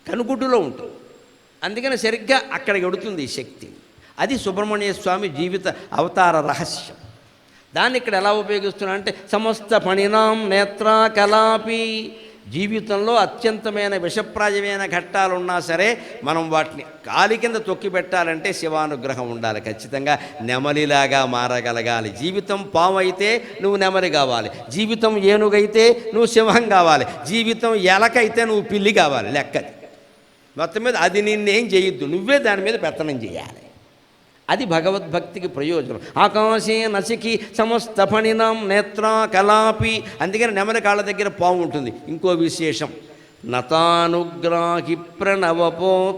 S1: కనుగుడ్డులో ఉంటుంది. అందుకని సరిగ్గా అక్కడికి వెడుతుంది ఈ శక్తి. అది సుబ్రహ్మణ్య స్వామి జీవిత అవతార రహస్యం. దాన్ని ఇక్కడ ఎలా ఉపయోగిస్తున్నా అంటే సమస్త పణినాం నేత్ర కలాపి. జీవితంలో అత్యంతమైన విషప్రాయమైన ఘట్టాలున్నా సరే మనం వాటిని కాలి కింద తొక్కి పెట్టాలంటే శివానుగ్రహం ఉండాలి. ఖచ్చితంగా నెమలిలాగా మారగలగాలి. జీవితం పాము అయితే నువ్వు నెమలి కావాలి, జీవితం ఏనుగైతే నువ్వు సింహం కావాలి, జీవితం ఎలకైతే నువ్వు పిల్లి కావాలి. లెక్కది మొత్తం మీద అది నిన్నేం చేయొద్దు, నువ్వే దాని మీద పెత్తనం చేయాలి. అది భగవద్భక్తికి ప్రయోజనం. ఆకాశే నసికి సమస్త ఫణినాం నేత్ర కలాపి. అందుకని నెమలి కాళ్ళ దగ్గర పాము ఉంటుంది. ఇంకో విశేషం, నతానుగ్రాహి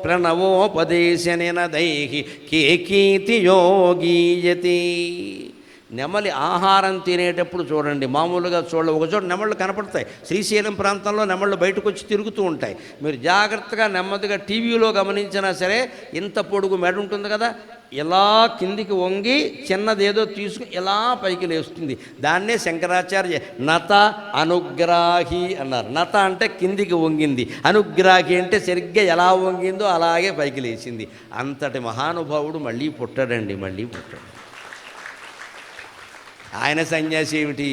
S1: ప్రణవోపదేశనినదైహి కేకీతి యోగీయతి. నెమలి ఆహారం తినేటప్పుడు చూడండి, మామూలుగా ఒకచోట నెమళ్ళు కనపడతాయి. శ్రీశైలం ప్రాంతంలో నెమళ్ళు బయటకు వచ్చి తిరుగుతూ ఉంటాయి. మీరు జాగ్రత్తగా నెమ్మదిగా టీవీలో గమనించినా సరే ఇంత పొడుగు మెడ ఉంటుంది కదా, ఇలా కిందికి వంగి చిన్నదేదో తీసుకుని ఇలా పైకి లేస్తుంది. దాన్నే శంకరాచార్య నత అనుగ్రాహి అన్నారు. నత అంటే కిందికి వంగింది, అనుగ్రాహి అంటే సరిగ్గా ఎలా వంగిందో అలాగే పైకి లేచింది. అంతటి మహానుభావుడు మళ్ళీ పుట్టాడండి, మళ్ళీ పుట్టాడు. ఆయన సన్యాసి ఏమిటి,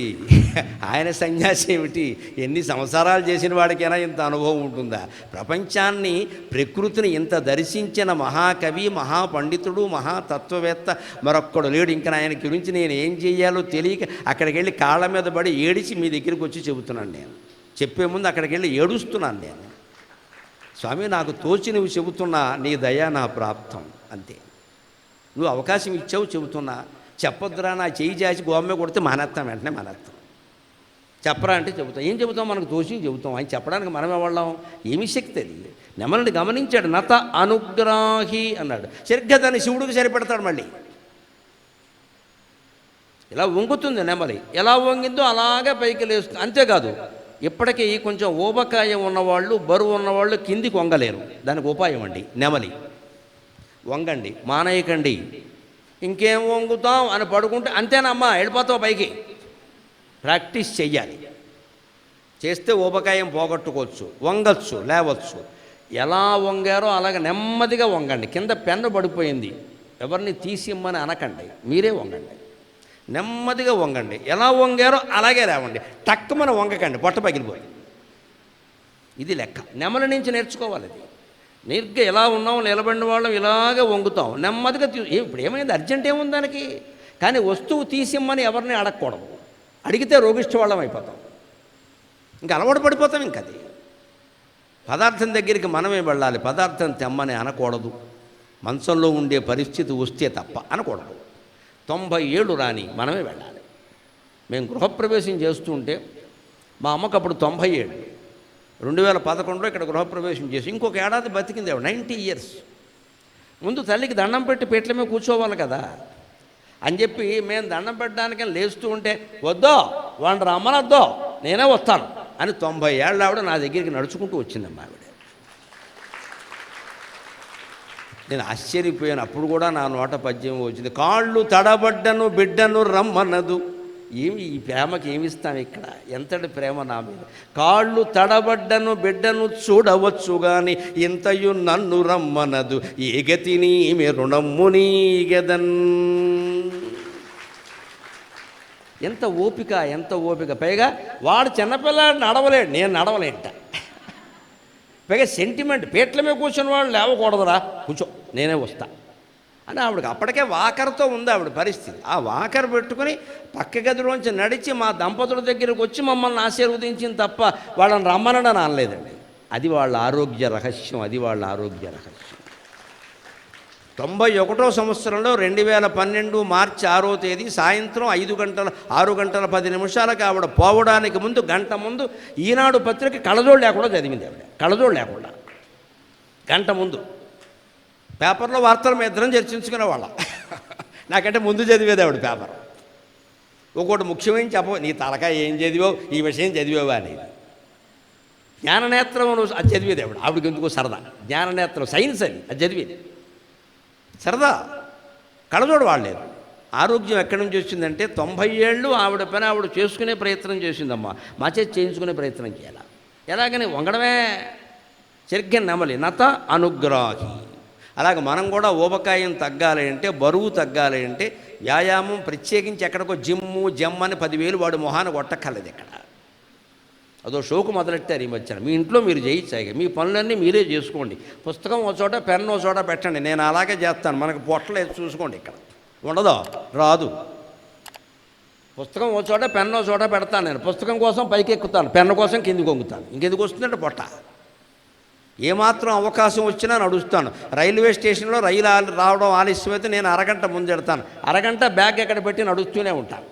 S1: ఆయన సన్యాసి ఏమిటి? ఎన్ని సంవత్సరాలు చేసిన వాడికైనా ఇంత అనుభవం ఉంటుందా? ప్రపంచాన్ని, ప్రకృతిని ఇంత దర్శించిన మహాకవి, మహాపండితుడు, మహాతత్వవేత్త మరొక్కడు లేడు. ఇంకా ఆయన గురించి నేను ఏం చేయాలో తెలియక అక్కడికి వెళ్ళి కాళ్ళ మీద పడి ఏడిచి మీ దగ్గరికి వచ్చి చెబుతున్నాను. నేను చెప్పే ముందు అక్కడికి వెళ్ళి ఏడుస్తున్నాను. నేను స్వామి నాకు తోచి నువ్వు చెబుతున్నా, నీ దయ నా ప్రాప్తం, అంతే. నువ్వు అవకాశం ఇచ్చావు చెబుతున్నా. చెప్పొద్దురా, నా చెయ్యి చేసి గోమ్మే కొడితే మానేస్తాం, వెంటనే మానేస్తాం. చెప్పరా అంటే చెబుతాం. ఏం చెబుతాం? మనకు తోచి చెబుతాం. ఆయన చెప్పడానికి మనం ఎవళ్ళం? ఏమి శక్తి అది? నెమలిని గమనించాడు. నత అనుగ్రాహి అన్నాడు. సరిగ్గా దాన్ని శివుడికి సరిపెడతాడు. మళ్ళీ ఇలా వంగుతుంది నెమలి. ఎలా వంగిందో అలాగే పైకి లేస్తుంది. అంతేకాదు, ఇప్పటికీ కొంచెం ఊబకాయం ఉన్నవాళ్ళు, బరువు ఉన్నవాళ్ళు కిందికి వంగలేరు. దానికి ఉపాయం అండి నెమలి. వంగండి, మానేయకండి. ఇంకేం వంగుతాం అని పడుకుంటే అంతేనమ్మా, వెళ్ళిపోతావు పైకి. ప్రాక్టీస్ చెయ్యాలి. చేస్తే ఊబకాయం పోగొట్టుకోవచ్చు, వంగచ్చు, లేవచ్చు. ఎలా వంగారో అలాగే నెమ్మదిగా వంగండి. కింద పెన్ను పడిపోయింది, ఎవరిని తీసిమ్మని అనకండి, మీరే వంగండి. నెమ్మదిగా వంగండి. ఎలా వంగారో అలాగే లేవండి. టక్కుమని వంగకండి, పొట్ట పగిలిపోయి. ఇది లెక్క. నెమలి నుంచి నేర్చుకోవాలి. ఇది నీర్గా ఎలా ఉన్నాం, నిలబడిన వాళ్ళం ఇలాగే వంగుతాం. నెమ్మదిగా ఇప్పుడు ఏమైంది, అర్జెంట్ ఏముంది దానికి? కానీ వస్తువు తీసిమ్మని ఎవరిని అడగకూడదు. అడిగితే రోగిష్టి వాళ్ళం అయిపోతాం, ఇంకా అలవాటు పడిపోతాం. ఇంక అది పదార్థం దగ్గరికి మనమే వెళ్ళాలి. పదార్థం తెమ్మని అనకూడదు. మంచంలో ఉండే పరిస్థితి వస్తే తప్ప అనకూడదు. 90 ఏళ్ళు రాని మనమే వెళ్ళాలి. మేము గృహప్రవేశం చేస్తుంటే మా అమ్మకు అప్పుడు 90 ఏళ్ళు. 2011లో ఇక్కడ గృహప్రవేశం చేసి ఇంకొక ఏడాది బతికింది ఆవిడ, 90 ఇయర్స్. ముందు తల్లికి దండం పెట్టి పీటల మీద కూర్చోవాలి కదా అని చెప్పి మేము దండం పెట్టడానికి లేస్తూ ఉంటే, వద్దో వాడిని రమ్మనొద్దో, నేనే వస్తాను అని 90 ఏళ్ళ ఆవిడ నా దగ్గరికి నడుచుకుంటూ వచ్చిందమ్మా. ఆవిడ నేను ఆశ్చర్యపోయాను. అప్పుడు కూడా నా నోట పద్యం వచ్చింది, కాళ్ళు తడబడ్డను బిడ్డను రమ్మనదు. ఏమి ఈ ప్రేమకి ఏమిస్తాం ఇక్కడ? ఎంతటి ప్రేమ నా మీద! కాళ్ళు తడబడ్డను బిడ్డను చూడవచ్చు గాని ఇంతయు నన్ను రమ్మనదు, ఏ గతిని మే రుణమ్ము నీగెదన్. ఎంత ఓపిక, ఎంత ఓపిక! పైగా వాడు చిన్నపిల్లాడు నడవలేడు, నేను నడవలేంట. పైగా సెంటిమెంట్, పీటల మీద కూర్చున్న వాళ్ళు లేవకూడదురా, కూర్చో నేనే వస్తా అని ఆవిడకి అప్పటికే వాకర్తో ఉంది ఆవిడ పరిస్థితి. ఆ వాకర్ పెట్టుకుని పక్క గదిలోంచి నడిచి మా దంపతుల దగ్గరకు వచ్చి మమ్మల్ని ఆశీర్వదించింది తప్ప వాళ్ళని రమ్మనని అనలేదండి. అది వాళ్ళ ఆరోగ్య రహస్యం, అది వాళ్ళ ఆరోగ్య రహస్యం. 91వ సంవత్సరంలో 2012 మార్చి 6వ తేదీ సాయంత్రం 6 గంటల 10 నిమిషాలకు ఆవిడ పోవడానికి ముందు గంట ముందు ఈనాడు పత్రిక కళ్ళజోడు లేకుండా చదివింది ఆవిడ. కళ్ళజోడు లేకుండా గంట ముందు పేపర్లో వార్తలు మేము ఇద్దరం చర్చించుకునేవాళ్ళం. నాకంటే ముందు చదివేది ఆవిడ పేపర్. ఒకటి ముఖ్యమైన చెప్పవు, నీ తలకాయ ఏం చదివావు, ఈ విషయం చదివావా అనేది. జ్ఞాననేత్రం అది చదివేది ఆవిడకి ఎందుకో సరదా. జ్ఞాననేత్రం సైన్స్ అది చదివేది సరదా. కళ్ళజోడు వాడలేదు. ఆరోగ్యం ఎక్కడి నుంచి వచ్చిందంటే 90 ఏళ్ళు ఆవిడ పని ఆవిడ చేసుకునే ప్రయత్నం చేసిందమ్మా. మా చేతి చేయించుకునే ప్రయత్నం చేయాలి. ఎలాగని వంగడమే సరిగ్గా నెమలి నత అనుగ్రాహి. అలాగే మనం కూడా ఊబకాయం తగ్గాలి అంటే, బరువు తగ్గాలి అంటే వ్యాయామం ప్రత్యేకించి ఎక్కడికో జమ్ అని 10,000 వాడు మొహాన్ని కొట్టక్కర్లేదు. ఇక్కడ అదో షోకు మొదలెట్టారు ఈ మధ్యన. మీ ఇంట్లో మీరు చేయించాయి, మీ పనులన్నీ మీరే చేసుకోండి. పుస్తకం ఒక చోట, పెన్ను ఒక చోట పెట్టండి. నేను అలాగే చేస్తాను. మనకు పొట్టలేదు చూసుకోండి. ఇక్కడ ఉండదో రాదు. పుస్తకం ఒక చోట, పెన్ను ఒక చోట పెడతాను. నేను పుస్తకం కోసం పైకి ఎక్కుతాను, పెన్ను కోసం కిందికి వంగుతాను. ఇంకెందుకు వస్తుందంటే పొట్ట. ఏమాత్రం అవకాశం వచ్చినా నడుస్తాను. రైల్వే స్టేషన్లో రైలు రావడం ఆలస్యమైతే నేను అరగంట ముందెడతాను. అరగంట బ్యాగ్ ఎక్కడ పెట్టి నడుస్తూనే ఉంటాను.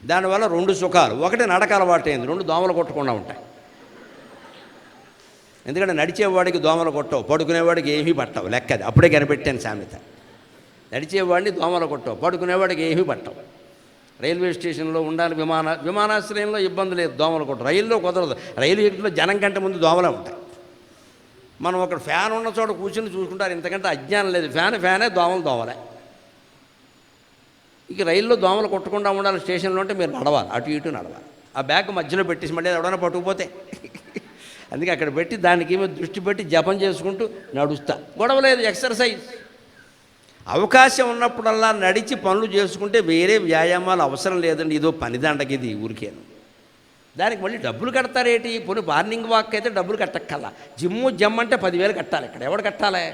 S1: దానివల్ల 2 సుఖాలు. ఒకటి నడక అలవాటు అయింది, 2 దోమలు కొట్టకుండా ఉంటాయి. ఎందుకంటే నడిచేవాడికి దోమలు కొట్టవు, పడుకునేవాడికి ఏమీ పట్టవు. లెక్కది అప్పుడే కనిపెట్టాను సామెత. నడిచేవాడిని దోమలు కొట్టవు, పడుకునేవాడికి ఏమీ పట్టవు. రైల్వే స్టేషన్లో ఉండాలి, విమానాశ్రయంలో ఇబ్బంది లేదు, దోమలు కొట్టవు. రైల్లో కుదరదు. రైలు ఎక్కిలో జనం కంటే ముందు దోమలే ఉంటాయి. మనం ఒక ఫ్యాన్ ఉన్న చోట కూర్చొని చూసుకుంటారు. ఇంతకంటే అజ్ఞానం లేదు. ఫ్యానే, దోమలే. ఇక రైల్లో దోమలు కొట్టకుండా ఉండాలి స్టేషన్లో అంటే మీరు నడవాలి, అటు ఇటు నడవాలి. ఆ బ్యాగ్ మధ్యలో పెట్టేసి మళ్ళీ ఎవడైనా పట్టుకుపోతే అందుకే అక్కడ పెట్టి దానికి ఏమో దృష్టి పెట్టి జపం చేసుకుంటూ నడుస్తా. గొడవ లేదు, ఎక్సర్సైజ్. అవకాశం ఉన్నప్పుడల్లా నడిచి పనులు చేసుకుంటే వేరే వ్యాయామాలు అవసరం లేదండి. ఇదో పనిదండకి ఇది ఊరికేను. దానికి మళ్ళీ డబ్బులు కడతారేటి? పోనీ మార్నింగ్ వాక్ అయితే డబ్బులు కట్టక్కల్లా. జమ్ అంటే 10,000 కట్టాలి. ఇక్కడ ఎవడు కట్టాలి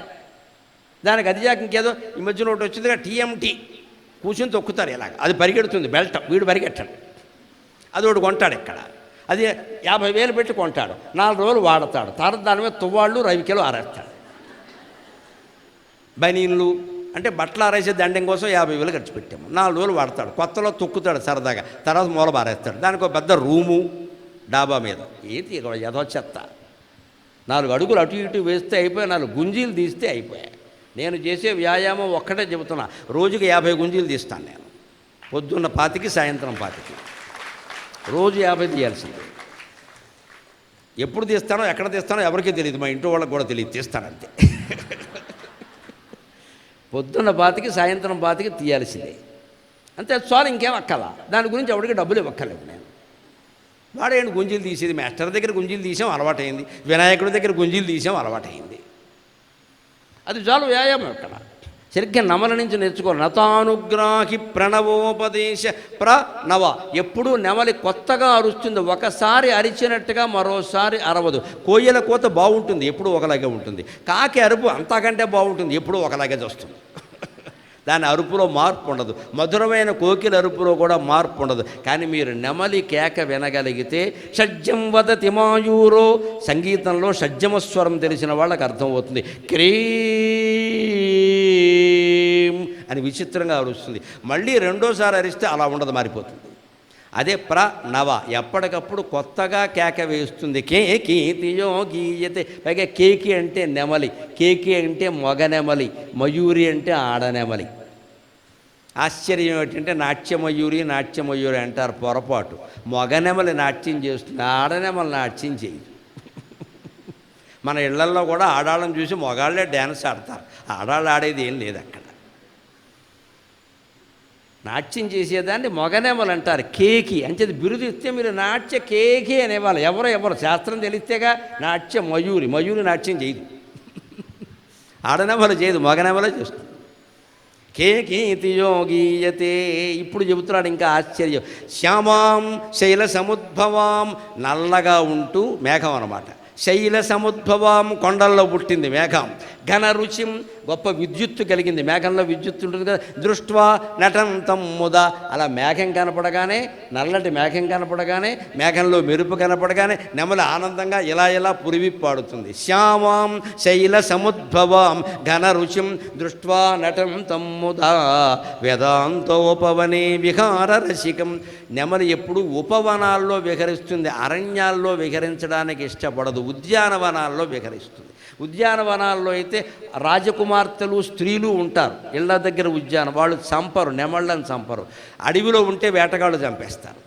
S1: దానికి? అది జాక ఇంకేదో ఈ మధ్యలో ఒకటి వచ్చిందిగా TMT, కూర్చొని తొక్కుతారు ఇలాగ. అది పరిగెడుతుంది బెల్ట్, వీడు పరిగెట్టాడు. అది ఒకటి కొంటాడు ఇక్కడ. అది 50,000 పెట్టి కొంటాడు. 4 రోజులు వాడతాడు. తర్వాత దాని మీద తువ్వాళ్ళు రవికెలు ఆరేస్తాడు. బనీన్లు అంటే బట్టలు ఆరేసే దండం కోసం 50,000 ఖర్చు పెట్టాము. 4 రోజులు వాడతాడు. కొత్తలో తొక్కుతాడు సరదాగా. తర్వాత మూల బారేస్తాడు. దానికి ఒక పెద్ద రూము డాబా మీద. ఏంటి ఇక్కడ యథోచెత్త. 4 అడుగులు అటు ఇటు వేస్తే అయిపోయాయి, 4 గుంజీలు తీస్తే అయిపోయాయి. నేను చేసే వ్యాయామం ఒక్కటే చెబుతున్నా. రోజుకి 50 గుంజీలు తీస్తాను నేను. పొద్దున్న 25, సాయంత్రం 25. రోజు 50 తీయాల్సింది. ఎప్పుడు తీస్తానో ఎక్కడ తీస్తానో ఎవరికీ తెలియదు. మా ఇంట్లో వాళ్ళకి కూడా తెలియదు. తీస్తానంతే. పొద్దున్న 25, సాయంత్రం 25 తీయాల్సిందే. అంతే చాలు, ఇంకేం అక్కల. దాని గురించి ఎవరికి డబ్బులు ఇవ్వక్కర్లేదు. నేను వాడేంటి గుంజీలు తీసేది? మాస్టర్ దగ్గర గుంజీలు తీసాం అలవాటైంది, వినాయకుడి దగ్గర గుంజీలు తీసాం అలవాటైంది. అది చాలు వ్యాయామం. ఇక్కడ సరిగ్గా నమల నుంచి నేర్చుకోవాలి. నతానుగ్రాహి ప్రణవోపదేశ ప్రణవ. ఎప్పుడూ నెమలి కొత్తగా అరుస్తుంది. ఒకసారి అరిచినట్టుగా మరోసారి అరవదు. కోయిల కోత బాగుంటుంది, ఎప్పుడూ ఒకలాగే ఉంటుంది. కాకి అరుపు అంతకంటే బాగుంటుంది, ఎప్పుడూ ఒకలాగే వస్తుంది. దాని అరుపులో మార్పు ఉండదు. మధురమైన కోకిల అరుపులో కూడా మార్పు ఉండదు. కానీ మీరు నెమలి కేక వినగలిగితే షడ్జం వదతి మాయూరో, సంగీతంలో షడ్జమస్వరం తెలిసిన వాళ్ళకి అర్థమవుతుంది. క్రీం అని విచిత్రంగా అరుస్తుంది. మళ్ళీ రెండోసారి అరిస్తే అలా ఉండదు, మారిపోతుంది. అదే ప్రణవ. ఎప్పటికప్పుడు కొత్తగా కేక వేస్తుంది. కేకీతియో గీయతే. పైగా కేకి అంటే నెమలి, కేకి అంటే మగ నెమలి, మయూరి అంటే ఆడనెమలి. ఆశ్చర్యం ఏంటంటే నాట్యమయూరి అంటారు, పొరపాటు. మగ నెమలి నాట్యం చేస్తుంది, ఆడనెమలి నాట్యం చేయదు. మన ఇళ్లల్లో కూడా ఆడాళ్ళని చూసి మగాళ్ళే డ్యాన్స్ ఆడతారు, ఆడాళ్ళు ఆడేది ఏం లేదు. అక్కడ నాట్యం చేసేదాన్ని మొగనేమలు అంటారు. కేకి అంచేది బిరుదు ఇస్తే మీరు నాట్య కేకి అనేవాళ్ళు. ఎవరు శాస్త్రం తెలిస్తేగా. నాట్య మయూరి నాట్యం చేయదు, ఆడనేమలు చేయదు, మొగనేమలే చేస్తుంది. కేకీతియో గీయతే. ఇప్పుడు చెబుతున్నాడు ఇంకా ఆశ్చర్యం. శ్యామాం శైల సముద్భవాం. నల్లగా ఉంటూ మేఘం అన్నమాట. శైల సముద్భవాం, కొండల్లో పుట్టింది మేఘం. ఘన రుచిం గొప్ప విద్యుత్తు కలిగింది. మేఘంలో విద్యుత్తు ఉంటుంది కదా. దృష్ట్వా నటంతం ముదా, అలా మేఘం కనపడగానే, నల్లటి మేఘం కనపడగానే, మేఘంలో మెరుపు కనపడగానే నెమలి ఆనందంగా ఇలా ఇలా పురివిప్పాడుతుంది. శ్యామాం శైల సముద్భవాం ఘన రుచిం దృష్ట్వా నటంతం ముదా వేదాంతోపవనే విహార రసికం. నెమలి ఎప్పుడు ఉపవనాల్లో విహరిస్తుంది, అరణ్యాల్లో విహరించడానికి ఇష్టపడదు, ఉద్యానవనాల్లో విహరిస్తుంది. ఉద్యానవనాల్లో అయితే రాజకుమార్తెలు స్త్రీలు ఉంటారు, ఇళ్ల దగ్గర వాళ్ళు చంపరు, నెమళ్ళని చంపరు. అడవిలో ఉంటే వేటగాళ్ళు చంపేస్తారు.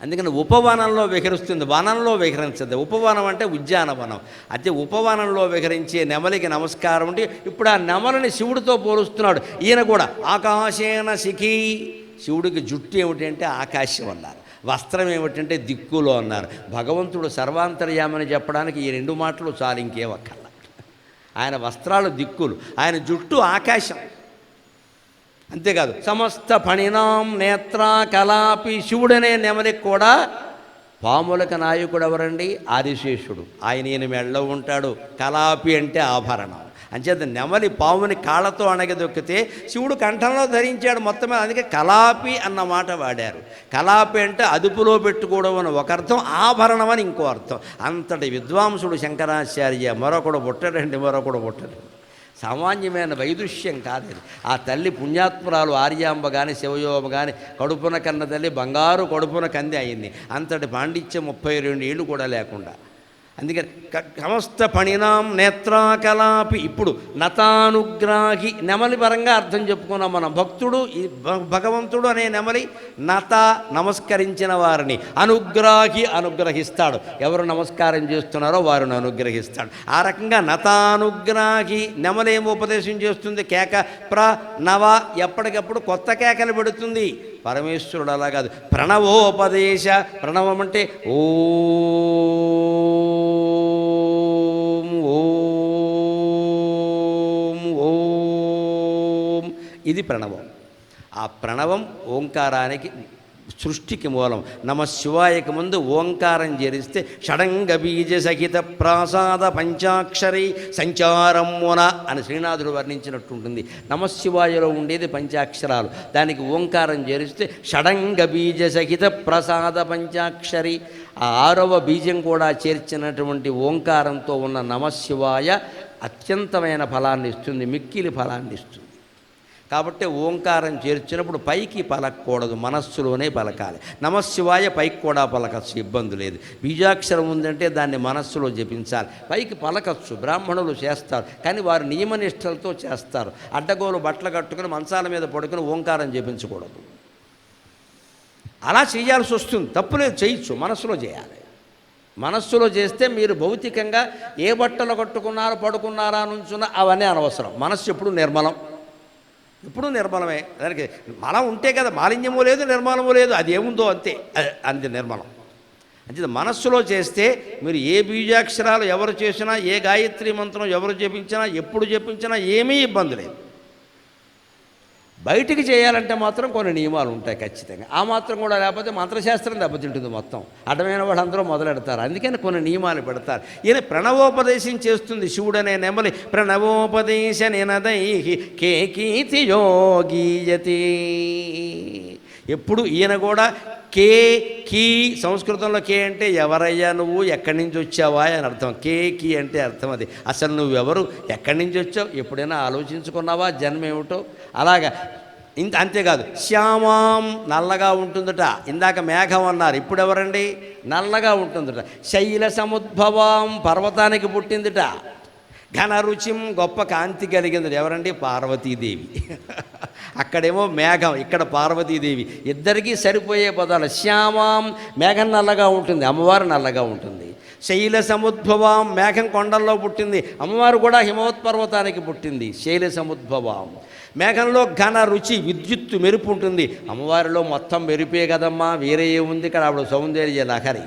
S1: అందుకని ఉపవనంలో విహరిస్తుంది, వనంలో విహరించదు. ఉపవనం అంటే ఉద్యానవనం. అయితే ఉపవనంలో విహరించే నెమలికి నమస్కారం అంటే ఇప్పుడు ఆ నెమలిని శివుడితో పోలుస్తున్నాడు ఈయన కూడా. ఆకాశేన శిఖీ, శివుడికి జుట్టు ఏమిటంటే ఆకాశం అన్నారు, వస్త్రం ఏమిటంటే దిక్కులో అన్నారు. భగవంతుడు సర్వాంతర్యామని చెప్పడానికి ఈ రెండు మాటలు చాలు, ఇంకేమక్కర్ల. ఆయన వస్త్రాలు దిక్కులు, ఆయన జుట్టు ఆకాశం. అంతేకాదు సమస్త ఫణినాం నేత్ర కలాపి, శివుడనే నెమలికి కూడా పాములకు నాయకుడు ఎవరండి? ఆదిశేషుడు. ఆయన ఈయన మెడలో ఉంటాడు. కలాపి అంటే ఆభరణం. అంచేత నెమలి పాముని కాళ్ళతో అణగదొక్కితే శివుడు కంఠంలో ధరించాడు మొత్తం. అందుకే కలాపి అన్న మాట వాడారు. కలాపి అంటే అదుపులో పెట్టుకోవడం అని ఒక అర్థం, ఆభరణం అని ఇంకో అర్థం. అంతటి విద్వాంసుడు శంకరాచార్య. మరొకడు పుట్టడండి, మరొకడు పుట్టడు. సామాన్యమైన వైదుష్యం కాదు. ఆ తల్లి పుణ్యాత్మురాలు ఆర్యాంబ కానీ శివయోమ కానీ కడుపున కన్న తల్లి బంగారు కడుపున కంది అయింది. అంతటి పాండిత్యం 32 ఏళ్ళు కూడా లేకుండా. అందుకని సమస్త పణినాం నేత్రాకలాపి. ఇప్పుడు నతానుగ్రాహి, నెమలి పరంగా అర్థం చెప్పుకున్నాం మనం. భక్తుడు, భగవంతుడు అనే నెమలి నత, నమస్కరించిన వారిని, అనుగ్రాహి, అనుగ్రహిస్తాడు. ఎవరు నమస్కారం చేస్తున్నారో వారిని అనుగ్రహిస్తాడు. ఆ రకంగా నతానుగ్రాహి. నెమలి ఏమో ఉపదేశం చేస్తుంది? కేక ప్ర నవ, ఎప్పటికప్పుడు కొత్త కేకలు పెడుతుంది. పరమేశ్వరుడు అలా కాదు, ప్రణవోపదేశ. ప్రణవం అంటే ఓం ఓం ఓం, ఇది ప్రణవం. ఆ ప్రణవం ఓంకారానికి, సృష్టికి మూలం. నమశివాయకి ముందు ఓంకారం చేరిస్తే షడంగ బీజ సహిత ప్రాసాద పంచాక్షరి సంచారమున అని శ్రీనాథుడు వర్ణించినట్టుంటుంది. నమశివాయలో ఉండేది పంచాక్షరాలు, దానికి ఓంకారం చేరిస్తే షడంగ బీజ సహిత ప్రసాద పంచాక్షరి. ఆ 6వ బీజం కూడా చేర్చినటువంటి ఓంకారంతో ఉన్న నమశివాయ అత్యంతమైన ఫలాన్ని ఇస్తుంది, మిక్కిలి ఫలాన్ని ఇస్తుంది. కాబట్టి ఓంకారం చేర్చినప్పుడు పైకి పలకూడదు, మనస్సులోనే పలకాలి. నమశివాయ పైకి కూడా పలకచ్చు, ఇబ్బంది లేదు. బీజాక్షరం ఉందంటే దాన్ని మనస్సులో జపించాలి. పైకి పలకచ్చు, బ్రాహ్మణులు చేస్తారు, కానీ వారు నియమనిష్టలతో చేస్తారు. అడ్డగోలు బట్టలు కట్టుకుని మంచాల మీద పడుకుని ఓంకారం జపించకూడదు. అలా చేయాల్సి వస్తుంది, తప్పులేదు, చేయొచ్చు, మనస్సులో చేయాలి. మనస్సులో చేస్తే మీరు భౌతికంగా ఏ బట్టలు కట్టుకున్నారో పడుకున్నారా నుంచున్నా అవన్నీ అనవసరం. మనస్సు ఎప్పుడు నిర్మలం, ఎప్పుడూ నిర్మలమే. దానికి మలం ఉంటే కదా, మాలిన్యము లేదు, నిర్మలము లేదు, అది ఏముందో అంతే, అంతే నిర్మలం. అంటే మనస్సులో చేస్తే మీరు ఏ బీజాక్షరాలు ఎవరు చేసినా, ఏ గాయత్రి మంత్రం ఎవరు జపించినా, ఎప్పుడు జపించినా ఏమీ ఇబ్బంది లేదు. బయటికి చేయాలంటే మాత్రం కొన్ని నియమాలు ఉంటాయి ఖచ్చితంగా. ఆ మాత్రం కూడా లేకపోతే మంత్రశాస్త్రం దెబ్బతింటుంది మొత్తం. అడ్డమైన వాళ్ళందరూ మొదలెడతారు. అందుకని కొన్ని నియమాలు పెడతారు. ఈయన ప్రణవోపదేశం చేస్తుంది శివుడనే నెమలి. ప్రణవోపదేశ నినదై కేకీతి యోగీయతి. ఎప్పుడు ఈయన కూడా కే కీ, సంస్కృతంలో కే అంటే ఎవరయ్యా నువ్వు, ఎక్కడి నుంచి వచ్చావా అని అర్థం. కే కీ అంటే అర్థం అది. అసలు నువ్వెవరు, ఎక్కడి నుంచి వచ్చావు, ఎప్పుడైనా ఆలోచించుకున్నావా జన్మ ఏమిటో? అలాగా. అంతేకాదు, శ్యామాం, నల్లగా ఉంటుందట. ఇందాక మేఘం అన్నారు, ఇప్పుడు ఎవరండి? నల్లగా ఉంటుందట. శైల సముద్భవాం, పర్వతానికి పుట్టిందిట. ఘన రుచిం, గొప్ప కాంతి కలిగింది. ఎవరండి? పార్వతీదేవి. అక్కడేమో మేఘం, ఇక్కడ పార్వతీదేవి. ఇద్దరికీ సరిపోయే పదాలు. శ్యామాం, మేఘం నల్లగా ఉంటుంది, అమ్మవారు నల్లగా ఉంటుంది. శైల సముద్భవాం, మేఘం కొండల్లో పుట్టింది, అమ్మవారు కూడా హిమవత్పర్వతానికి పుట్టింది. శైల సముద్భవాం. మేఘంలో ఘన రుచి, విద్యుత్తు, మెరుపు ఉంటుంది. అమ్మవారిలో మొత్తం మెరుపే కదమ్మా, వేరే ఏముంది ఇక్కడ? ఆవిడ సౌందర్య లహరి.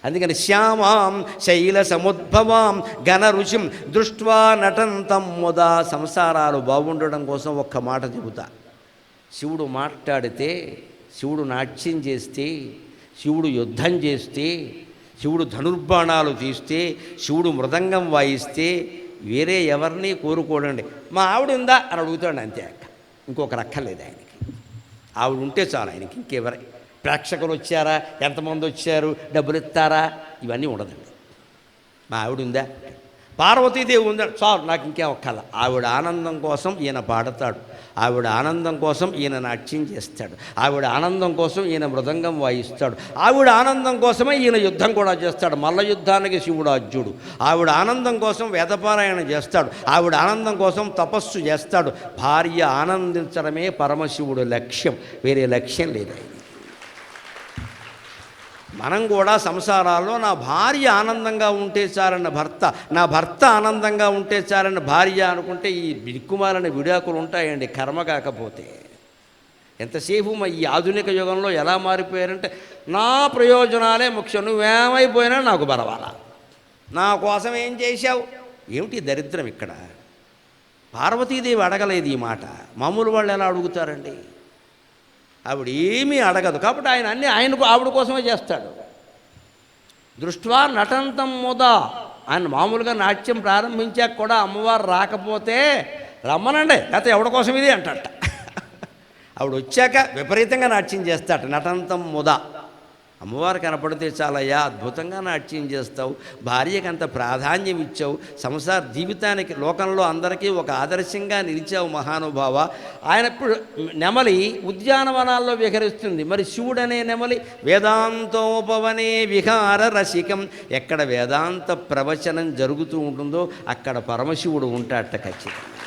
S1: అందుకని శ్యామాం శైల సముద్భవాం ఘన రుచిం దృష్ట్వా నటంతం ముదా. సంసారాలు బాగుండడం కోసం ఒక్క మాట చెబుతా. శివుడు మాట్లాడితే, శివుడు నాట్యం చేస్తే, శివుడు యుద్ధం చేస్తే, శివుడు ధనుర్బాణాలు తీస్తే, శివుడు మృదంగం వాయిస్తే వేరే ఎవరిని కోరుకోడండి. మా ఆవిడ ఉందా అని అడుగుతాడు అంతే, ఇంకొకరు అక్కర్లేదు ఆయనకి. ఆవిడ ఉంటే చాలు ఆయనకి. ఇంకెవరి ప్రేక్షకులు వచ్చారా, ఎంతమంది వచ్చారు, డబ్బులు ఇస్తారా, ఇవన్నీ ఉండదండి. మా ఆవిడ ఉందా, పార్వతీదేవి ఉందా, చాలు నాకు ఇంకేం ఒక్కల. ఆవిడ ఆనందం కోసం ఈయన పాడతాడు, ఆవిడ ఆనందం కోసం ఈయన నాట్యం చేస్తాడు, ఆవిడ ఆనందం కోసం ఈయన మృదంగం వాయిస్తాడు, ఆవిడ ఆనందం కోసమే ఈయన యుద్ధం కూడా చేస్తాడు. మల్ల యుద్ధానికి శివుడు అర్జుడు. ఆవిడ ఆనందం కోసం వేదపారాయణ చేస్తాడు, ఆవిడ ఆనందం కోసం తపస్సు చేస్తాడు. భార్య ఆనందించడమే పరమశివుడు లక్ష్యం, వేరే లక్ష్యం లేదు. మనం కూడా సంసారాల్లో నా భార్య ఆనందంగా ఉంటే చాలన్న భర్త, నా భర్త ఆనందంగా ఉంటే చాలన్న భార్య అనుకుంటే ఈ దిక్కుమాలని విడాకులు ఉంటాయండి, కర్మ కాకపోతే. ఎంతసేపు ఈ ఆధునిక యుగంలో ఎలా మారిపోయారంటే నా ప్రయోజనాలే ముఖ్యం, నువ్వేమైపోయినా నాకు బరవాలా, నా కోసం ఏం చేశావు. ఏమిటి దరిద్రం ఇక్కడ. పార్వతీదేవి అడగలేదు ఈ మాట, మామూలు వాళ్ళు ఎలా అడుగుతారండి. ఆవిడ ఏమీ అడగదు, కాబట్టి ఆయన అన్నీ ఆవిడ కోసమే చేస్తాడు. దృష్ట్వా నటంతం ముదా, ఆయన మామూలుగా నాట్యం ప్రారంభించాక కూడా అమ్మవారు రాకపోతే రమ్మనండి, లేకపోతే ఎవడి కోసం ఇది అంటట. ఆవిడ వచ్చాక విపరీతంగా నాట్యం చేస్తాట, నటంతం ముదా. అమ్మవారు కనపడితే చాలయ్యా అద్భుతంగా నాట్యం చేస్తావు, భార్యకి అంత ప్రాధాన్యం ఇచ్చావు, సంసార జీవితానికి లోకంలో అందరికీ ఒక ఆదర్శంగా నిలిచావు మహానుభావ. ఆయన ఇప్పుడు నెమలి ఉద్యానవనాల్లో విహరిస్తుంది, మరి శివుడనే నెమలి వేదాంతోపవనే విహార రసికం, ఎక్కడ వేదాంత ప్రవచనం జరుగుతూ ఉంటుందో అక్కడ పరమశివుడు ఉంటాడట ఖచ్చితంగా.